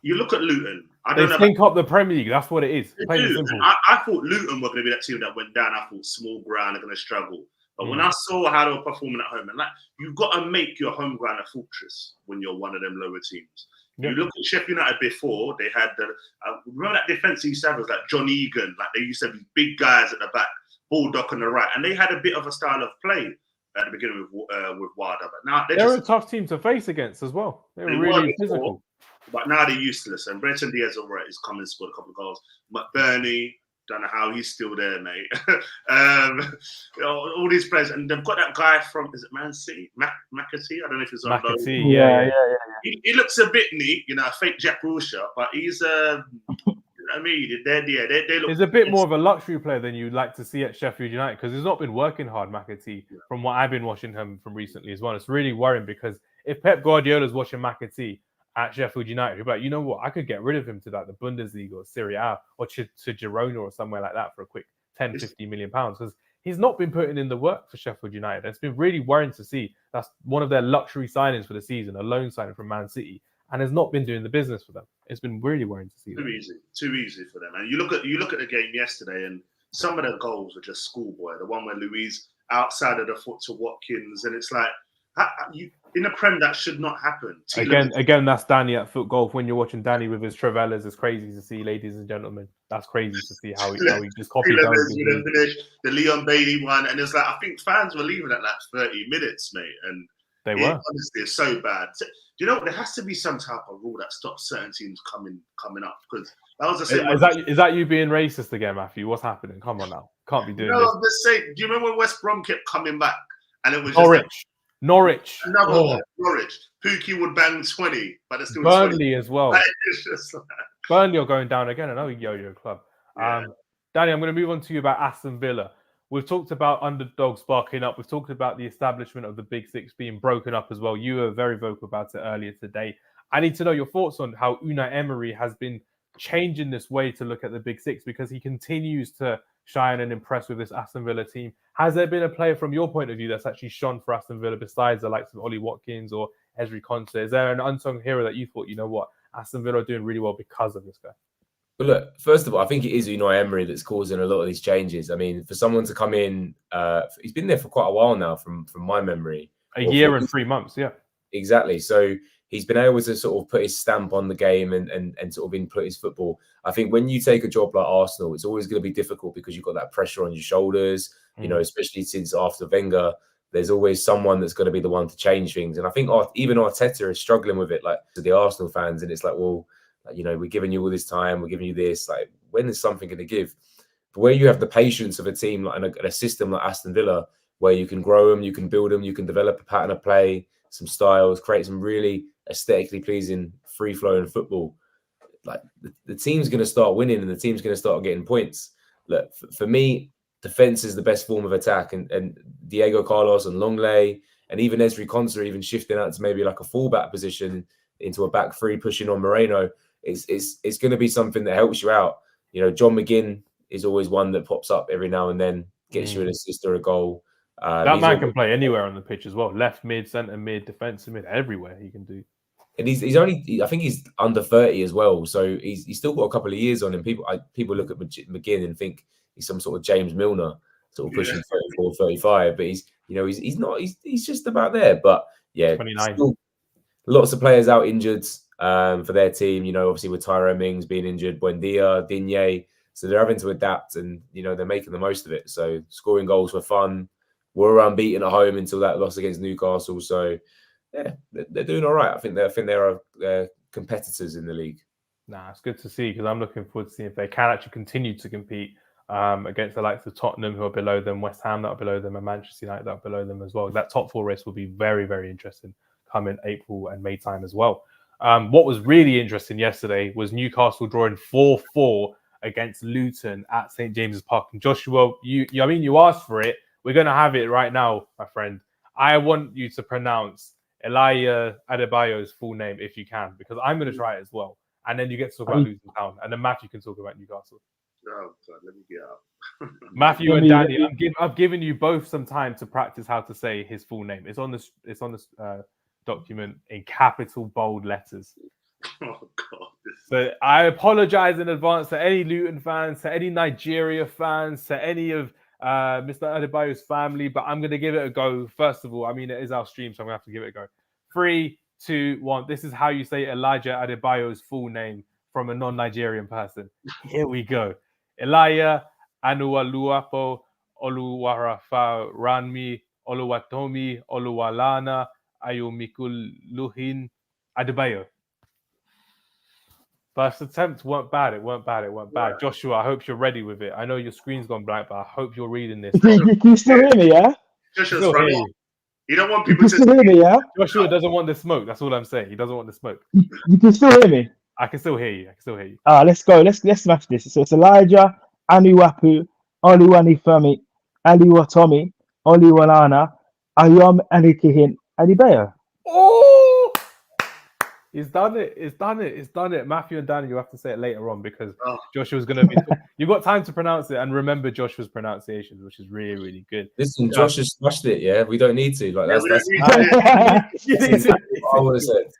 Speaker 4: you look at Luton.
Speaker 1: They stink up the Premier League. That's what it is.
Speaker 4: I thought Luton were going to be that team that went down. I thought small ground are going to struggle. But when I saw how they were performing at home, and you've got to make your home ground a fortress when you're one of them lower teams. Yep. You look at Sheffield United before, they had remember that defense used to have was like John Egan, like they used to have these big guys at the back, Baldock on the right, and they had a bit of a style of play. at the beginning with WADA. But now
Speaker 1: they're a tough team to face against as well. They were really physical.
Speaker 4: But now they're useless. And Brenton Diaz has come and scored a couple of goals. McBurney, don't know how he's still there, mate. All these players, and they've got that guy from, is it Man City? McAtee? I don't know if he's on those.
Speaker 1: McAtee, yeah.
Speaker 4: He looks a bit neat, fake Jack Wilshere, but he's I mean, they look.
Speaker 1: He's a bit more of a luxury player than you'd like to see at Sheffield United because he's not been working hard, McAtee, from what I've been watching him from recently as well. It's really worrying because if Pep Guardiola's watching McAtee at Sheffield United, you're like, you know what, I could get rid of him to the Bundesliga or Serie A or to Girona or somewhere like that for a quick 10, 50 million pounds because he's not been putting in the work for Sheffield United. It's been really worrying to see. That's one of their luxury signings for the season, a loan signing from Man City, and has not been doing the business for them. It's been really worrying to see.
Speaker 4: Too easy for them. And you look at the game yesterday, and some of the goals were just schoolboy. The one where Luiz outside of the foot to Watkins, and it's like, in a Prem that should not happen.
Speaker 1: Again, that's Danny at Foot Golf. When you're watching Danny with his Trevellas, it's crazy to see, ladies and gentlemen. That's crazy to see how he just copied down
Speaker 4: the Leon Bailey one, and it's like I think fans were leaving at like 30 minutes, mate, and
Speaker 1: they were.
Speaker 4: Honestly, it's so bad. Do you know what? There has to be some type of rule that stops certain teams coming up because that was the same.
Speaker 1: Is that you being racist again, Matthew? What's happening? Come on now, can't be doing this.
Speaker 4: I'm just saying. Do you remember when West Brom kept coming back and it was
Speaker 1: Norwich.
Speaker 4: Another one. Norwich. Pookie would bang 20, but it's still
Speaker 1: Burnley
Speaker 4: 20.
Speaker 1: as well.
Speaker 4: It's just like...
Speaker 1: Burnley are going down again. Another yo-yo club.
Speaker 4: Yeah.
Speaker 1: Danny, I'm going to move on to you about Aston Villa. We've talked about underdogs sparking up. We've talked about the establishment of the Big Six being broken up as well. You were very vocal about it earlier today. I need to know your thoughts on how Unai Emery has been changing this way to look at the Big Six because he continues to shine and impress with this Aston Villa team. Has there been a player from your point of view that's actually shone for Aston Villa besides the likes of Ollie Watkins or Ezri Konsa? Is there an unsung hero that you thought, you know what, Aston Villa are doing really well because of this guy?
Speaker 2: Well, look, first of all, I think it is Unai Emery that's causing a lot of these changes. I mean, for someone to come in, he's been there for quite a while now from my memory.
Speaker 1: A year and 3 months, yeah.
Speaker 2: Exactly. So he's been able to sort of put his stamp on the game and sort of input his football. I think when you take a job like Arsenal, it's always going to be difficult because you've got that pressure on your shoulders, you know, especially since after Wenger, there's always someone that's going to be the one to change things. And I think even Arteta is struggling with it, like to the Arsenal fans. And it's like, well, you know, we're giving you all this time, we're giving you this. Like, when is something going to give? But where you have the patience of a team like and a system like Aston Villa, where you can grow them, you can build them, you can develop a pattern of play, some styles, create some really aesthetically pleasing, free-flowing football. Like the team's going to start winning and the team's going to start getting points. Look, for me, defense is the best form of attack, and Diego Carlos and Longley and even Ezri Konsa even shifting out to maybe like a fullback position into a back three, pushing on Moreno. It's going to be something that helps you out. You know, John McGinn is always one that pops up every now and then, gets you an assist or a goal.
Speaker 1: That man can play anywhere on the pitch as well. Left mid, centre mid, defensive mid, everywhere he can do.
Speaker 2: And he's only, I think he's under 30 as well. So he's still got a couple of years on him. People look at McGinn and think he's some sort of James Milner, sort of pushing 34, 35. But he's not, he's just about there. But yeah,
Speaker 1: 29.
Speaker 2: Still, lots of players out injured for their team, you know, obviously with Tyrone Mings being injured, Buendia, Digne. So they're having to adapt and, you know, they're making the most of it. So scoring goals for fun. We're unbeaten at home until that loss against Newcastle. So, yeah, they're doing all right. I think they're competitors in the league.
Speaker 1: Nah, it's good to see because I'm looking forward to seeing if they can actually continue to compete against the likes of Tottenham, who are below them, West Ham that are below them, and Manchester United that are below them as well. That top four race will be very, very interesting come in April and May time as well. What was really interesting yesterday was Newcastle drawing 4-4 against Luton at St. James's Park. And Joshua, you asked for it. We're going to have it right now, my friend. I want you to pronounce Elia Adebayo's full name if you can, because I'm going to try it as well. And then you get to talk about Luton Town. And then Matthew can talk about Newcastle.
Speaker 4: Oh, God, let me get up.
Speaker 1: Matthew and Danny, I've given you both some time to practice how to say his full name. It's on this document in capital bold letters.
Speaker 4: Oh, God.
Speaker 1: So I apologize in advance to any Luton fans, to any Nigeria fans, to any of Mr. Adebayo's family, but I'm going to give it a go. First of all, I mean, it is our stream, so I'm going to have to give it a go. 3, 2, 1. This is how you say Elijah Adebayo's full name from a non-Nigerian person. Here we go. Elia Anualuapo Oluwarafa Ranmi Oluwatomi, Oluwalana, Ayomikuluhin, Adebayo. First attempt weren't bad. It weren't bad.
Speaker 4: Yeah.
Speaker 1: Joshua, I hope you're ready with it. I know your screen's gone blank, but I hope you're reading this.
Speaker 3: Can you still hear me, yeah?
Speaker 4: Just
Speaker 1: Still
Speaker 4: run
Speaker 1: hear
Speaker 4: it.
Speaker 1: you.
Speaker 4: You don't want
Speaker 3: You
Speaker 4: people
Speaker 3: can
Speaker 4: to
Speaker 3: still hear me, yeah?
Speaker 1: Joshua doesn't want the smoke. That's all I'm saying. He doesn't want the smoke.
Speaker 3: You can still hear me.
Speaker 1: I can still hear you.
Speaker 3: Let's go. Let's smash this. So it's Elijah, Anuwapu, Oluwanifemi, Aliwatomi, Oluwalana, Ayom Anikihin, Adebayo.
Speaker 1: Oh! He's done it. Matthew and Danny, you have to say it later on because Joshua's going to be... You've got time to pronounce it and remember Joshua's pronunciation, which is really, really good.
Speaker 2: Listen, Josh has smashed it, yeah? We don't need to. Like, that's what I would have said.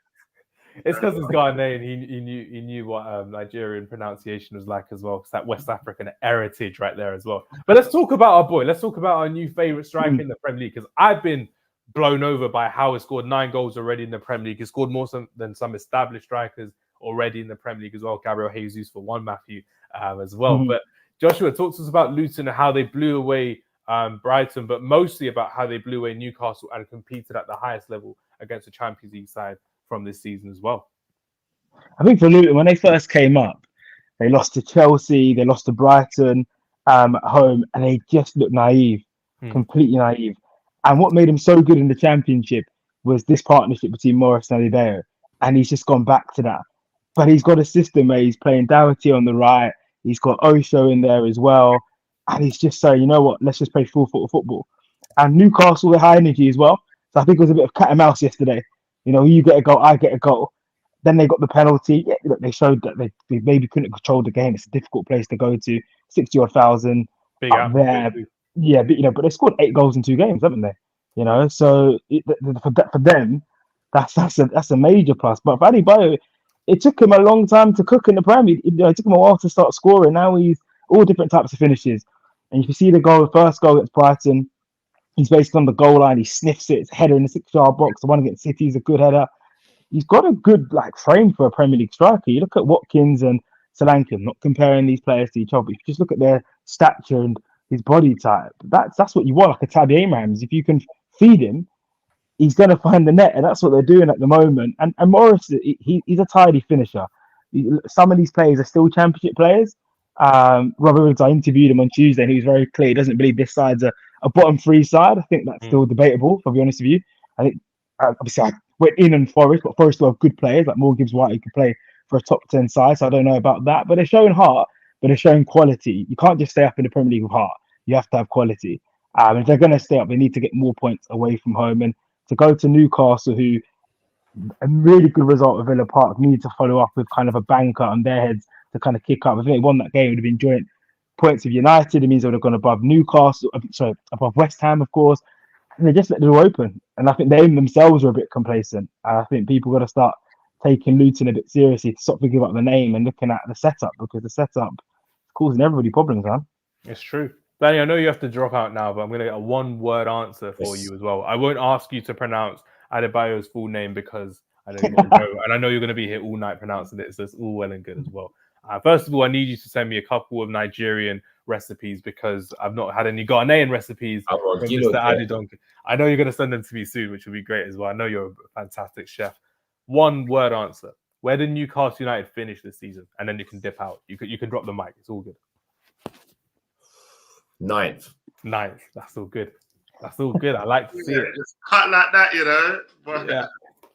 Speaker 1: It's because he's Ghanaian. He knew what Nigerian pronunciation was like as well. It's that West African heritage right there as well. But let's talk about our boy. Let's talk about our new favourite striker in the Premier League because I've been blown over by how he scored 9 goals already in the Premier League. He scored more than some established strikers already in the Premier League as well. Gabriel Jesus for one, Matthew as well. But Joshua, talk to us about Luton and how they blew away Brighton, but mostly about how they blew away Newcastle and competed at the highest level against the Champions League side from this season as well.
Speaker 3: I think for Luton, when they first came up, they lost to Chelsea, they lost to Brighton at home, and they just looked naive, completely naive. And what made him so good in the Championship was this partnership between Morris and Adebayo, and he's just gone back to that. But he's got a system where he's playing Doherty on the right, he's got Osho in there as well, and he's just saying, you know what, let's just play full football. And Newcastle with high energy as well. So I think it was a bit of cat and mouse yesterday. You know, you get a goal, I get a goal. Then they got the penalty. Yeah, they showed that they maybe couldn't control the game. It's a difficult place to go to. 60-odd thousand up there. Yeah, but but they scored 8 goals in 2 games, haven't they? You know, so for them, that's a major plus. But for Adebayo, it took him a long time to cook in the Premier. It took him a while to start scoring. Now he's all different types of finishes. And you can see the first goal against Brighton. He's basically on the goal line. He sniffs it. It's a header in the 6-yard box. The one against City is a good header. He's got a good frame for a Premier League striker. You look at Watkins and Solanke. I'm not comparing these players to each other. But if you just look at their stature and his body type, that's what you want, like a Tabby Abrahams. If you can feed him, he's going to find the net, and that's what they're doing at the moment. And Morris, he's a tidy finisher. Some of these players are still Championship players. Robert Woods, I interviewed him on Tuesday, and he was very clear. He doesn't believe this side's a bottom 3 side. I think that's still debatable, to be honest with you. I think, obviously, I went in on Forest, but Forest will have good players, like Morgan Gibbs-White, who could play for a top 10 side, so I don't know about that. But they're showing heart, but they're showing quality. You can't just stay up in the Premier League with heart. You have to have quality. If they're going to stay up, they need to get more points away from home. And to go to Newcastle, who a really good result at Villa Park, need to follow up with kind of a banker on their heads to kind of kick up. If they won that game, it would have been joint points with United. It means they would have gone above Newcastle, above West Ham, of course. And they just let the door open. And I think they themselves are a bit complacent. I think people got to start taking Luton a bit seriously, to stop thinking about the name and looking at the setup, because the setup is causing everybody problems, man.
Speaker 1: It's true. Danny, I know you have to drop out now, but I'm going to get a 1-word answer for you as well. I won't ask you to pronounce Adebayo's full name because I know you're going to go, and I know you're going to be here all night pronouncing it, so it's all well and good as well. First of all, I need you to send me a couple of Nigerian recipes because I've not had any Ghanaian recipes from Mr. Adidonke. I know you're going to send them to me soon, which will be great as well. I know you're a fantastic chef. 1-word answer. Where did Newcastle United finish this season? And then you can dip out. You can drop the mic. It's all good.
Speaker 2: 9th.
Speaker 1: That's all good. I like to see it.
Speaker 4: Just cut like that, you know.
Speaker 1: Yeah.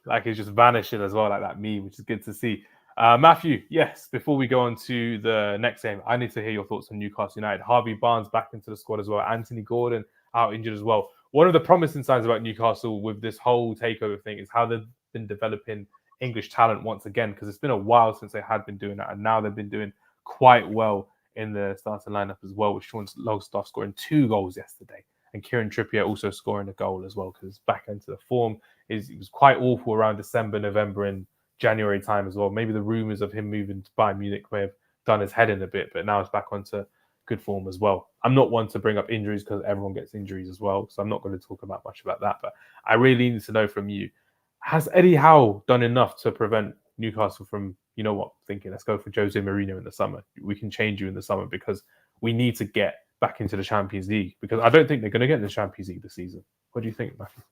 Speaker 1: Like it's just vanishing as well, like that meme, which is good to see. Matthew, yes, before we go on to the next game, I need to hear your thoughts on Newcastle United. Harvey Barnes back into the squad as well. Anthony Gordon out injured as well. One of the promising signs about Newcastle with this whole takeover thing is how they've been developing English talent once again, because it's been a while since they had been doing that, and now they've been doing quite well in the starting lineup as well, with Sean Longstaff scoring 2 goals yesterday, and Kieran Trippier also scoring a goal as well, because back into the form. It was quite awful around December, November, and January time as well. Maybe the rumours of him moving to Bayern Munich may have done his head in a bit, but now it's back onto good form as well. I'm not one to bring up injuries because everyone gets injuries as well, so I'm not going to talk about much about that, but I really need to know from you, has Eddie Howe done enough to prevent Newcastle from, you know what, thinking, let's go for Jose Mourinho in the summer. We can change you in the summer because we need to get back into the Champions League, because I don't think they're going to get in the Champions League this season. What do you think, Matthew?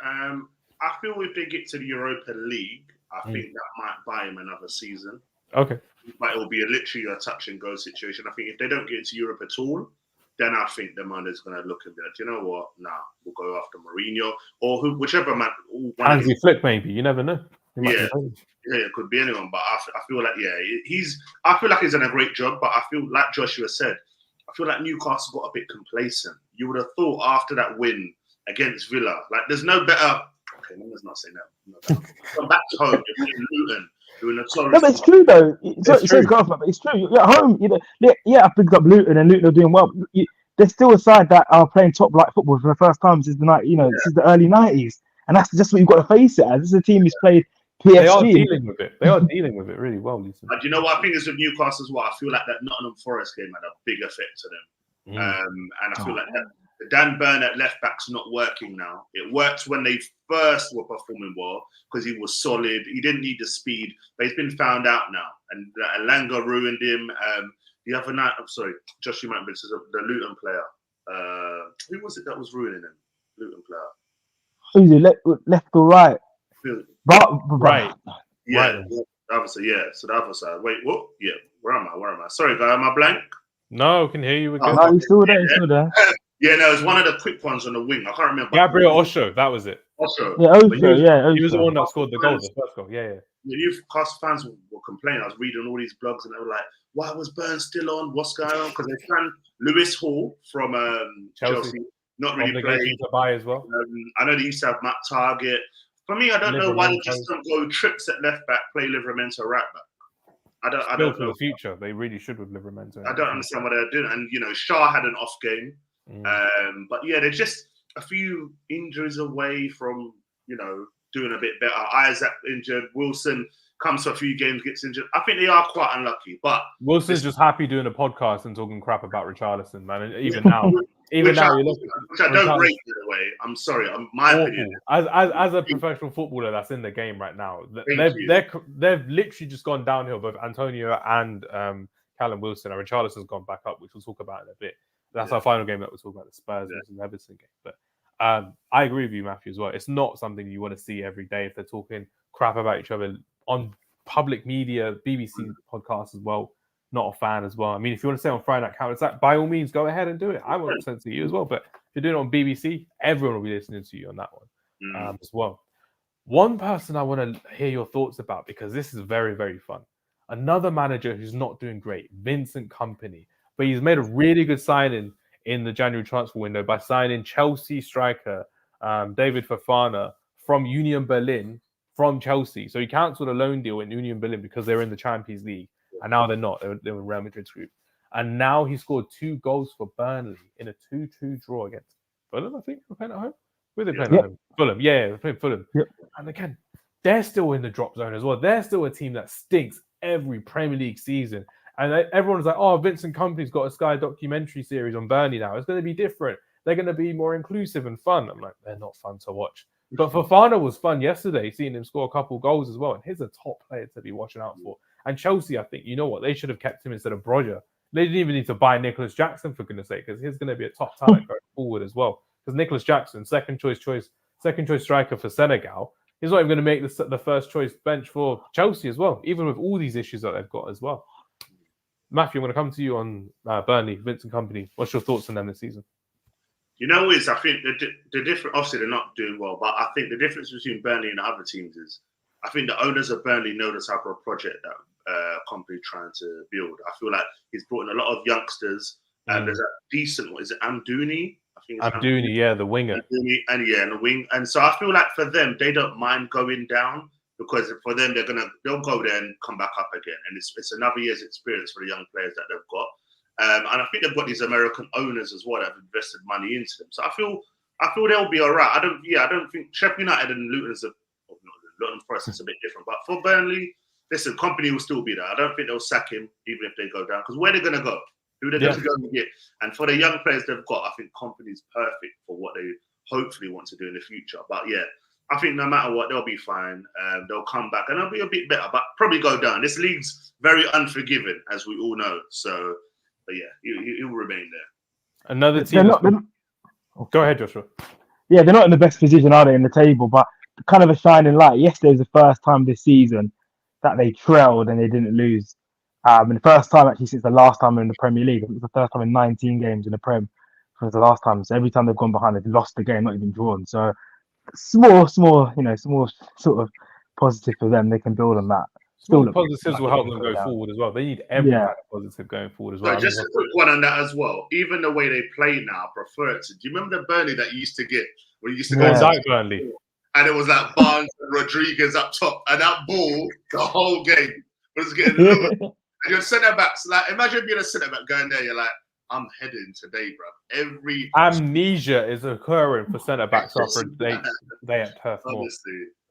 Speaker 4: I feel if they get to the Europa League, I think that might buy him another season.
Speaker 1: Okay.
Speaker 4: But it will be literally a touch and go situation. I think if they don't get into Europe at all, then I think the man is going to look and be like, you know what? Nah, we'll go after Mourinho or whichever man.
Speaker 1: Hansi Flick, maybe. You never know.
Speaker 4: Yeah, it could be anyone. But I feel like, I feel like he's done a great job. But I feel like Joshua said, I feel like Newcastle got a bit complacent. You would have thought after that win against Villa, like there's no better. Okay, let's not say that. Come back to home, Luton.
Speaker 3: No, but it's true though. It says golf, but it's true. You're at home. I picked up Luton, and Luton are doing well. There's still a side that are playing top flight football for the first time since since the early '90s, and that's just what you've got to face it as. This is a team who's played PSG.
Speaker 1: They are dealing with it. They are dealing with it really well, Lisa.
Speaker 4: Do you know what I think is with Newcastle as well? I feel like that Nottingham Forest game had a big effect to them, and I feel like that. Dan Burn at left back's not working now. It worked when they first were performing well because he was solid. He didn't need the speed, but he's been found out now. And Alanga ruined him. The other night, I'm sorry, Josh, you might be the Luton player. Who was it that was ruining him? Luton player.
Speaker 3: Who's it? Left or right?
Speaker 1: Right.
Speaker 4: Yeah.
Speaker 1: Right.
Speaker 4: Obviously, yeah. So the other side. Wait, what? Yeah. Where am I? Sorry, guy. Am I blank?
Speaker 1: No, I can hear you again.
Speaker 3: No, he's still there.
Speaker 4: Yeah, no, it's one of the quick ones on the wing. I can't remember.
Speaker 1: Gabriel Osho, that was it.
Speaker 4: Osho.
Speaker 3: Yeah, Osho.
Speaker 1: He was the one that scored the goal, the first goal. Yeah.
Speaker 4: The Newcastle fans were complaining. I was reading all these blogs and they were like, why was Burns still on? What's going on? Because they found Lewis Hall from Chelsea not really playing.
Speaker 1: To buy as well.
Speaker 4: I know they used to have Matt Target. For me, I don't know why they just don't go trips at left back, play Livramento right back. I don't know.
Speaker 1: For the future, they really should with Livramento.
Speaker 4: I don't understand what they're doing. And, Shaw had an off game. But yeah, they're just a few injuries away from, doing a bit better. Isaac injured. Wilson comes for a few games, gets injured. I think they are quite unlucky. But
Speaker 1: Wilson's just happy doing a podcast and talking crap about Richarlison, man. And even now, which I
Speaker 4: don't rate in a way. I'm sorry. My opinion.
Speaker 1: As a professional footballer that's in the game right now, they've literally just gone downhill. Both Antonio and Callum Wilson, and Richarlison's gone back up, which we'll talk about in a bit. That's our final game that we'll talk about, the Spurs versus Everton game. But I agree with you, Matthew, as well. It's not something you want to see every day if they're talking crap about each other on public media, BBC podcasts as well. Not a fan as well. I mean, if you want to say on Friday Night Counter Attack, by all means, go ahead and do it. I won't censor you as well. But if you're doing it on BBC, everyone will be listening to you on that one as well. One person I want to hear your thoughts about, because this is very, very fun. Another manager who's not doing great, Vincent Kompany. But he's made a really good signing in the January transfer window by signing Chelsea striker David Fofana from Union Berlin from Chelsea. So he cancelled a loan deal in Union Berlin because they're in the Champions League. And now they're not. They're in Real Madrid's group. And now he scored 2 goals for Burnley in a 2-2 draw against Fulham, I think. We're playing at home. Were they playing at home? Fulham. Yeah, they're playing Fulham. Yep. And again, they're still in the drop zone as well. They're still a team that stinks every Premier League season. And everyone's like, oh, Vincent Kompany's got a Sky documentary series on Burnley now. It's going to be different. They're going to be more inclusive and fun. I'm like, they're not fun to watch. But Fofana was fun yesterday, seeing him score a couple goals as well. And he's a top player to be watching out for. And Chelsea, I think, you know what? They should have kept him instead of Broja. They didn't even need to buy Nicholas Jackson, for goodness sake, because he's going to be a top talent going forward as well. Because Nicholas Jackson, second choice striker for Senegal, he's not even going to make the first choice bench for Chelsea as well, even with all these issues that they've got as well. Matthew, I'm going to come to you on Burnley, Vincent Kompany. What's your thoughts on them this season?
Speaker 4: I think the difference, obviously they're not doing well, but I think the difference between Burnley and the other teams is I think the owners of Burnley know the type of project that Kompany trying to build. I feel like he's brought in a lot of youngsters. There's a decent one. Is it Amdouni? I think it's
Speaker 1: Amdouni, yeah, the winger.
Speaker 4: Amdouni, and the wing. And so I feel like for them, they don't mind going down. Because for them, they'll go there and come back up again, and it's another year's experience for the young players that they've got. And I think they've got these American owners as well that have invested money into them. So I feel they'll be all right. I don't think Sheffield United and Luton Forest is a bit different. But for Burnley, listen, Kompany will still be there. I don't think they'll sack him even if they go down. Because where they're going to go? Who they're going to go and get? And for the young players they've got, I think Kompany's perfect for what they hopefully want to do in the future. But yeah. I think no matter what, they'll be fine. They'll come back and they'll be a bit better, but probably go down. This league's very unforgiving, as we all know. So, but yeah, he'll remain there.
Speaker 1: Another team.
Speaker 3: They're not,
Speaker 1: Go ahead, Joshua.
Speaker 3: they're not in the best position, are they, in the table? But kind of a shining light. Yesterday was the first time this season that they trailed and they didn't lose. And the first time actually since the last time in the Premier League. It was the first time in 19 games in the Prem. It was the last time. So every time they've gone behind, they've lost the game, not even drawn. So small, small sort of positive for them. They can build on that.
Speaker 1: Small positives will help them go forward as well. They need every kind of positive going forward as well.
Speaker 4: So just a quick one on that as well. Even the way they play now, I prefer it to. Do you remember the Burnley that you used to get when you used to go to
Speaker 1: Burnley?
Speaker 4: And it was like Barnes and Rodriguez up top, and that ball, the whole game was getting lower. And your centre backs, like, imagine being a centre back going there. You're like, I'm heading today, bro. Every
Speaker 1: amnesia is occurring for centre backs after a day at Turf Moor.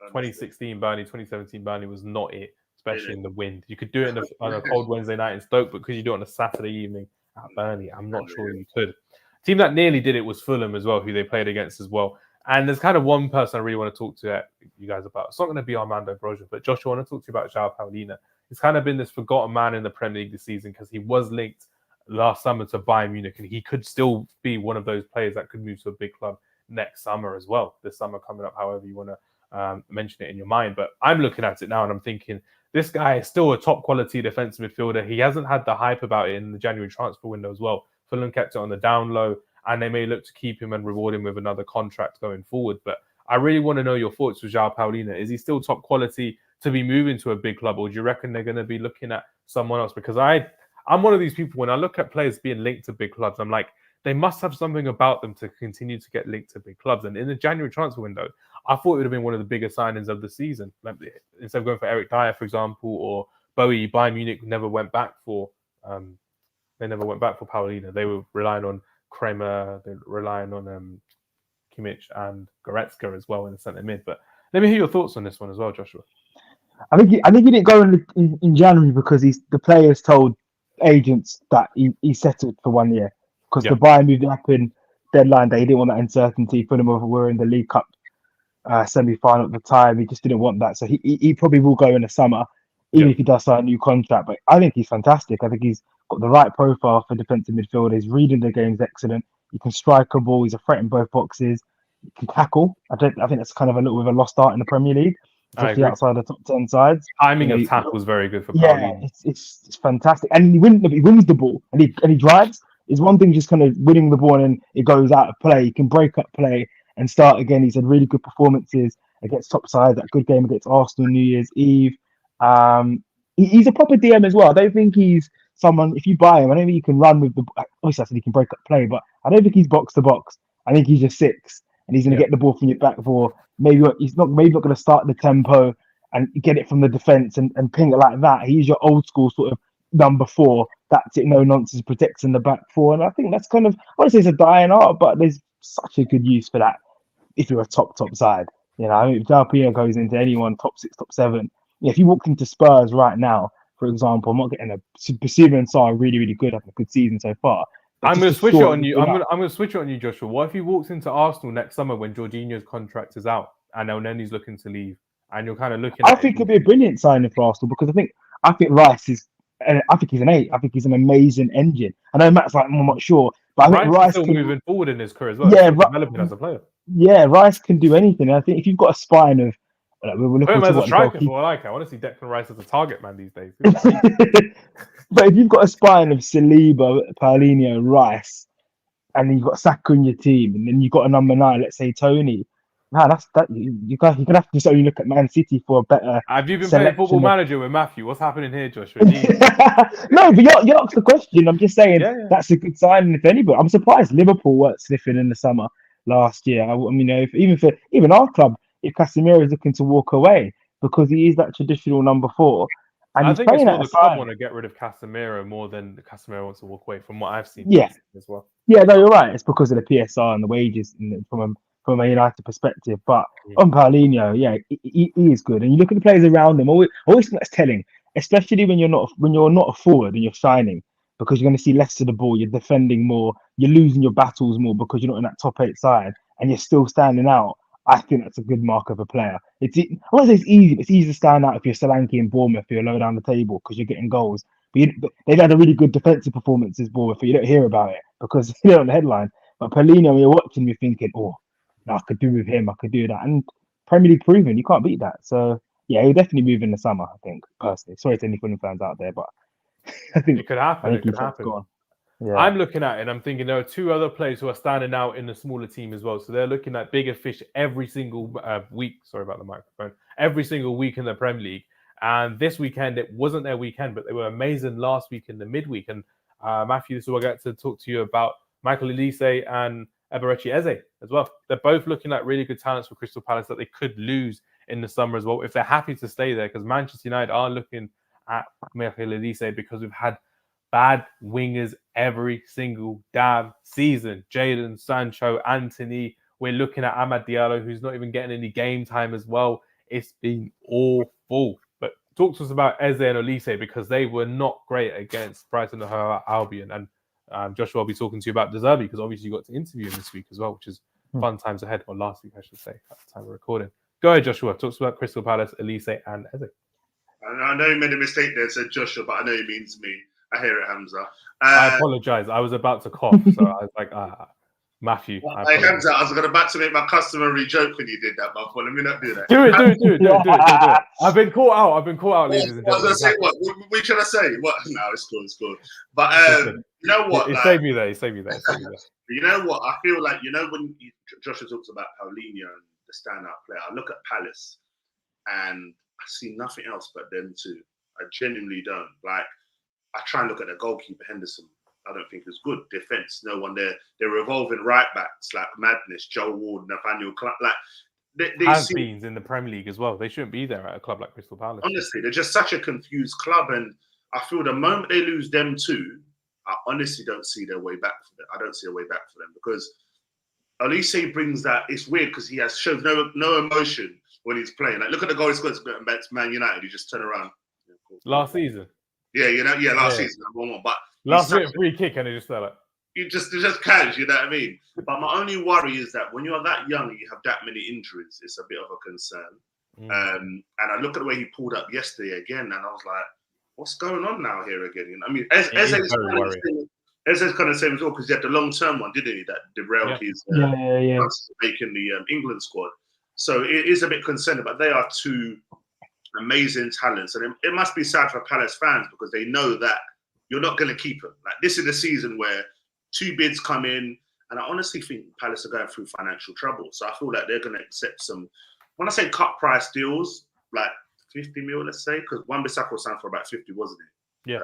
Speaker 1: 2016 Burnley, 2017 Burnley was not it, especially in the wind. You could do it on a cold Wednesday night in Stoke, but because you do it on a Saturday evening at Burnley, I'm not sure you could. A team that nearly did it was Fulham as well, who they played against as well. And there's kind of one person I really want to talk to you guys about. It's not going to be Armando Broja, but Josh, I want to talk to you about João Paulina. He's kind of been this forgotten man in the Premier League this season because he was linked last summer to Bayern Munich, and he could still be one of those players that could move to a big club next summer as well. This summer coming up, however you want to mention it in your mind. But I'm looking at it now and I'm thinking, this guy is still a top quality defensive midfielder. He hasn't had the hype about it in the January transfer window as well. Fulham kept it on the down low, and they may look to keep him and reward him with another contract going forward. But I really want to know your thoughts with João Paulina. Is he still top quality to be moving to a big club, or do you reckon they're going to be looking at someone else? Because I'm one of these people, when I look at players being linked to big clubs, I'm like, they must have something about them to continue to get linked to big clubs. And in the January transfer window, I thought it would have been one of the bigger signings of the season. Like, instead of going for Eric Dyer, for example, or Bowie, Bayern Munich never went back for. They never went back for Paulina. They were relying on Kramer, they're relying on Kimmich and Goretzka as well in the centre mid. But let me hear your thoughts on this one as well, Joshua.
Speaker 3: I think he didn't go in January because the players told agents that he settled for 1 year because the Bayern moved up in deadline day. He didn't want that uncertainty. Fulham were in the League Cup semi-final at the time. He just didn't want that. So he probably will go in the summer, even if he does sign a new contract. But I think he's fantastic. I think he's got the right profile for defensive midfielder. His reading the game's excellent. He can strike a ball. He's a threat in both boxes. He can tackle. I think that's kind of a little bit of a lost art in the Premier League, especially outside the top 10 sides.
Speaker 1: Timing of tackle was very good for Paulina.
Speaker 3: Yeah, it's fantastic. And he wins the ball and he drives. It's one thing just kind of winning the ball and it goes out of play. He can break up play and start again. He's had really good performances against top sides. That good game against Arsenal New Year's Eve. He's a proper DM as well. I don't think he's someone, if you buy him, I don't think he can run with the. Obviously, I said he can break up play, but I don't think he's box to box. I think he's just 6, and he's going to get the ball from your back four. Maybe he's not going to start the tempo and get it from the defense and ping it like that. He's your old school sort of number 4. That's it, no nonsense, protects in the back 4, and I think that's kind of, I want to say it's a dying art, but there's such a good use for that if you're a top side. You know, I mean, if João Paulina goes into anyone top 6, top 7. If you walked into Spurs right now, for example, I'm not getting Basuma and Sarr are really, really good, having a good season so far.
Speaker 1: I'm going to switch it on you. I'm going to switch it on you, Joshua. What if he walks into Arsenal next summer when Jorginho's contract is out and then he's looking to leave, and you're kind of looking?
Speaker 3: I think it'd be a brilliant signing for Arsenal because I think Rice is. I think he's an 8. I think he's an amazing engine. I know Matt's like, I'm not sure, but I think Rice
Speaker 1: is still moving forward in his career as well.
Speaker 3: Yeah,
Speaker 1: developing as a player.
Speaker 3: Yeah, Rice can do anything. And I think if you've got a spine of. We're looking
Speaker 1: as a striker, I want to see Declan Rice as a target man these days.
Speaker 3: But if you've got a spine of Saliba, Paulinho, Rice, and then you've got Saka in your team, and then you've got a number 9, let's say Tony, man, you're gonna have to just only look at Man City for a better.
Speaker 1: Have you been playing Football Manager with Matthew? What's happening here, Joshua?
Speaker 3: No, but you asked the question. I'm just saying that's a good sign. If anybody, I'm surprised Liverpool weren't sniffing in the summer last year. I mean, even our club. If Casemiro is looking to walk away because he is that traditional number 4, and
Speaker 1: I think it's more the club want to get rid of Casemiro more than Casemiro wants to walk away, from what I've seen.
Speaker 3: Yeah,
Speaker 1: as well.
Speaker 3: Yeah, no, you're right. It's because of the PSR and the wages from a United perspective. But on Paulinho, he is good, and you look at the players around him. Always think that's telling, especially when you're not a forward and you're shining, because you're going to see less of the ball. You're defending more. You're losing your battles more because you're not in that top 8 side, and you're still standing out. I think that's a good mark of a player. I won't say it's easy, but it's easy to stand out if you're Solanke and Bournemouth, if you're low down the table because you're getting goals. But they've had a really good defensive performance as Bournemouth, but you don't hear about it because they're on the headline. But Paulinho, when you're watching, you're thinking, I could do with him, I could do that. And Premier League proven, you can't beat that. So yeah, he'll definitely move in the summer, I think, personally. Sorry to any Fulham fans out there, but I think
Speaker 1: It could happen. It could
Speaker 3: he's
Speaker 1: happen.
Speaker 3: gone. Yeah.
Speaker 1: I'm looking at it and I'm thinking there are two other players who are standing out in the smaller team as well. So they're looking at bigger fish every single week. Sorry about the microphone. Every single week in the Premier League. And this weekend, it wasn't their weekend, but they were amazing last week in the midweek. And Matthew, this is what I get to talk to you about Michael Elise and Eberechi Eze as well. They're both looking at really good talents for Crystal Palace that they could lose in the summer as well if they're happy to stay there, because Manchester United are looking at Michael Elise because we've had bad wingers every single damn season. Jadon Sancho, Anthony. We're looking at Amad Diallo, who's not even getting any game time as well. It's been awful. But talk to us about Eze and Elise, because they were not great against Brighton and Hove Albion. And Joshua, I'll be talking to you about De Zerbi, because obviously you got to interview him this week as well, which is fun times ahead, or last week, I should say, at the time of recording. Go ahead, Joshua. Talk to us about Crystal Palace, Elise, and Eze.
Speaker 4: I know he made a mistake there, said Joshua, but I know he means me. I hear it, Hamza.
Speaker 1: I apologize. I was about to cough, so I was like, Matthew.
Speaker 4: Hey, Hamza, I was about to make my customary joke when you did that, but let me not do that.
Speaker 1: Do it. I've been caught out, ladies and gentlemen.
Speaker 4: I was going to say, what should I say? What? No, it's cool. But you know what?
Speaker 1: It saved me there.
Speaker 4: You know what? I feel like, when Joshua talks about Paulinho and the standout player, I look at Palace and I see nothing else but them two. I genuinely don't. Like, I try and look at the goalkeeper, Henderson. I don't think it's good. Defense, no one there. They're revolving right backs like madness. Joe Ward, Nathaniel Clark, like they
Speaker 1: has-beens in the Premier League as well. They shouldn't be there at a club like Crystal Palace.
Speaker 4: Honestly, they're just such a confused club, and I feel the moment they lose them two, I honestly don't see their way back for them. I don't see a way back for them, because Elise brings that. It's weird because he shows no emotion when he's playing. Like, look at the goal he scored against Man United. He just turned around.
Speaker 1: Last season.
Speaker 4: Last season, 1-1. But
Speaker 1: last minute free kick, and he just fell it.
Speaker 4: It's just cash, you know what I mean? But my only worry is that when you're that young and you have that many injuries, it's a bit of a concern. And I look at the way he pulled up yesterday again, and I was like, what's going on now here again? I mean, Eze's kind of same as well, because he had the long-term one, didn't he? That derailed his making the England squad. So it is a bit concerning, but they are two amazing talents, and it must be sad for Palace fans, because they know that you're not going to keep them. Like, this is the season where two bids come in, and I honestly think Palace are going through financial trouble. So I feel like they're going to accept some, when I say cut price deals, like 50 mil, let's say, because Wan-Bissaka was signed for about 50, wasn't it?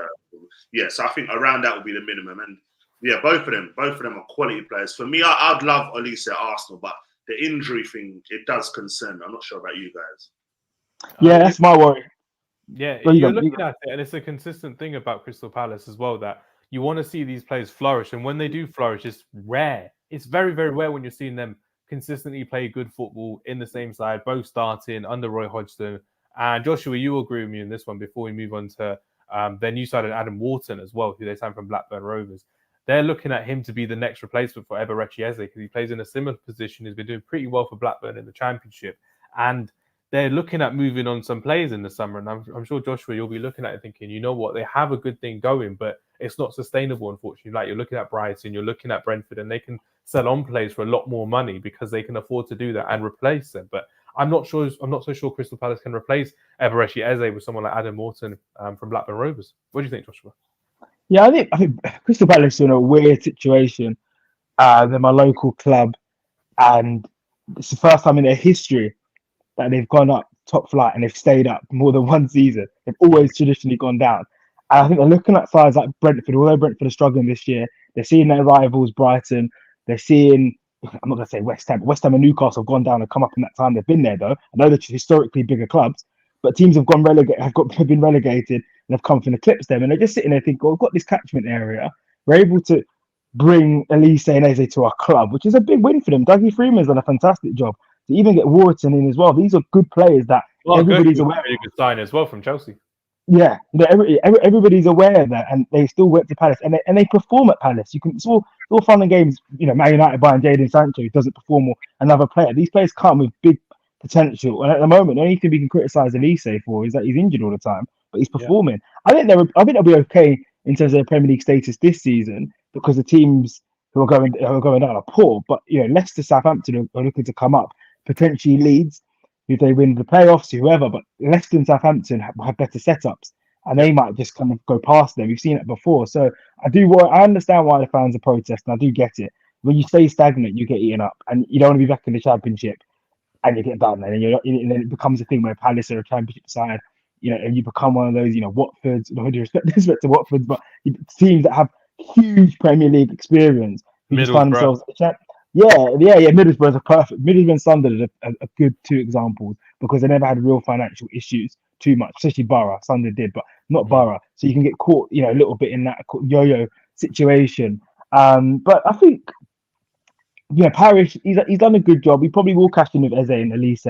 Speaker 4: Yeah. So I think around that will be the minimum. And yeah, both of them are quality players. For me, I'd love Elise at Arsenal, but the injury thing, it does concern me. I'm not sure about you guys.
Speaker 3: Yeah, that's my worry.
Speaker 1: Yeah, you're looking at it, and it's a consistent thing about Crystal Palace as well, that you want to see these players flourish, and when they do flourish, it's rare. It's very, very rare when you're seeing them consistently play good football in the same side, both starting under Roy Hodgson. And Joshua, you agree with me in this one before we move on to their new side, Adam Wharton as well, who they signed from Blackburn Rovers. They're looking at him to be the next replacement for Eberechi Eze, because he plays in a similar position. He's been doing pretty well for Blackburn in the Championship. And they're looking at moving on some players in the summer. And I'm sure, Joshua, you'll be looking at it thinking, you know what, they have a good thing going, but it's not sustainable, unfortunately. Like, you're looking at Brighton, you're looking at Brentford, and they can sell on players for a lot more money because they can afford to do that and replace them. But I'm not so sure Crystal Palace can replace Eberechi Eze with someone like Adam Wharton from Blackburn Rovers. What do you think, Joshua?
Speaker 3: Yeah, I think Crystal Palace are in a weird situation. They're my local club, and it's the first time in their history that they've gone up top flight and they've stayed up more than one season. They've always traditionally gone down. And I think they're looking at sides like Brentford, although Brentford are struggling this year. They're seeing their rivals, Brighton. They're seeing, I'm not going to say West Ham, but West Ham and Newcastle have gone down and come up in that time they've been there, though. I know they're historically bigger clubs, but teams have been relegated and have come from the clips them. And they're just sitting there thinking, well, we've got this catchment area. We're able to bring Elise and Eze to our club, which is a big win for them. Dougie Freeman's done a fantastic job to even get Wharton in as well. These are good players that everybody's aware of.
Speaker 1: Really good sign as well from Chelsea.
Speaker 3: Yeah, everybody's aware of that, and they still went to Palace, and they perform at Palace. It's all fun and games. Man United buying Jadon Sancho, who doesn't perform, or another player. These players come with big potential, and at the moment, the only thing we can criticise Elise for is that he's injured all the time, but he's performing. Yeah. I think they'll be okay in terms of their Premier League status this season, because the teams who are going down are poor. But Leicester, Southampton are looking to come up, potentially Leeds, if they win the playoffs, whoever. But Leicester and Southampton have better setups, and they might just kind of go past them. We've seen it before, so I understand why the fans are protesting. I do get it. When you stay stagnant, you get eaten up, and you don't want to be back in the Championship, and you get done, and then it becomes a thing where Palace are a Championship side, and you become one of those, Watford's. No disrespect to Watford, but teams that have huge Premier League experience who just find themselves. Middlesbrough's are perfect. Middlesbrough and Sunderland are a good two examples because they never had real financial issues too much, especially Borough. Sunderland did, but not Borough. So you can get caught, a little bit in that yo-yo situation. But I think, Parish, he's done a good job. He probably will cash in with Eze and Elise,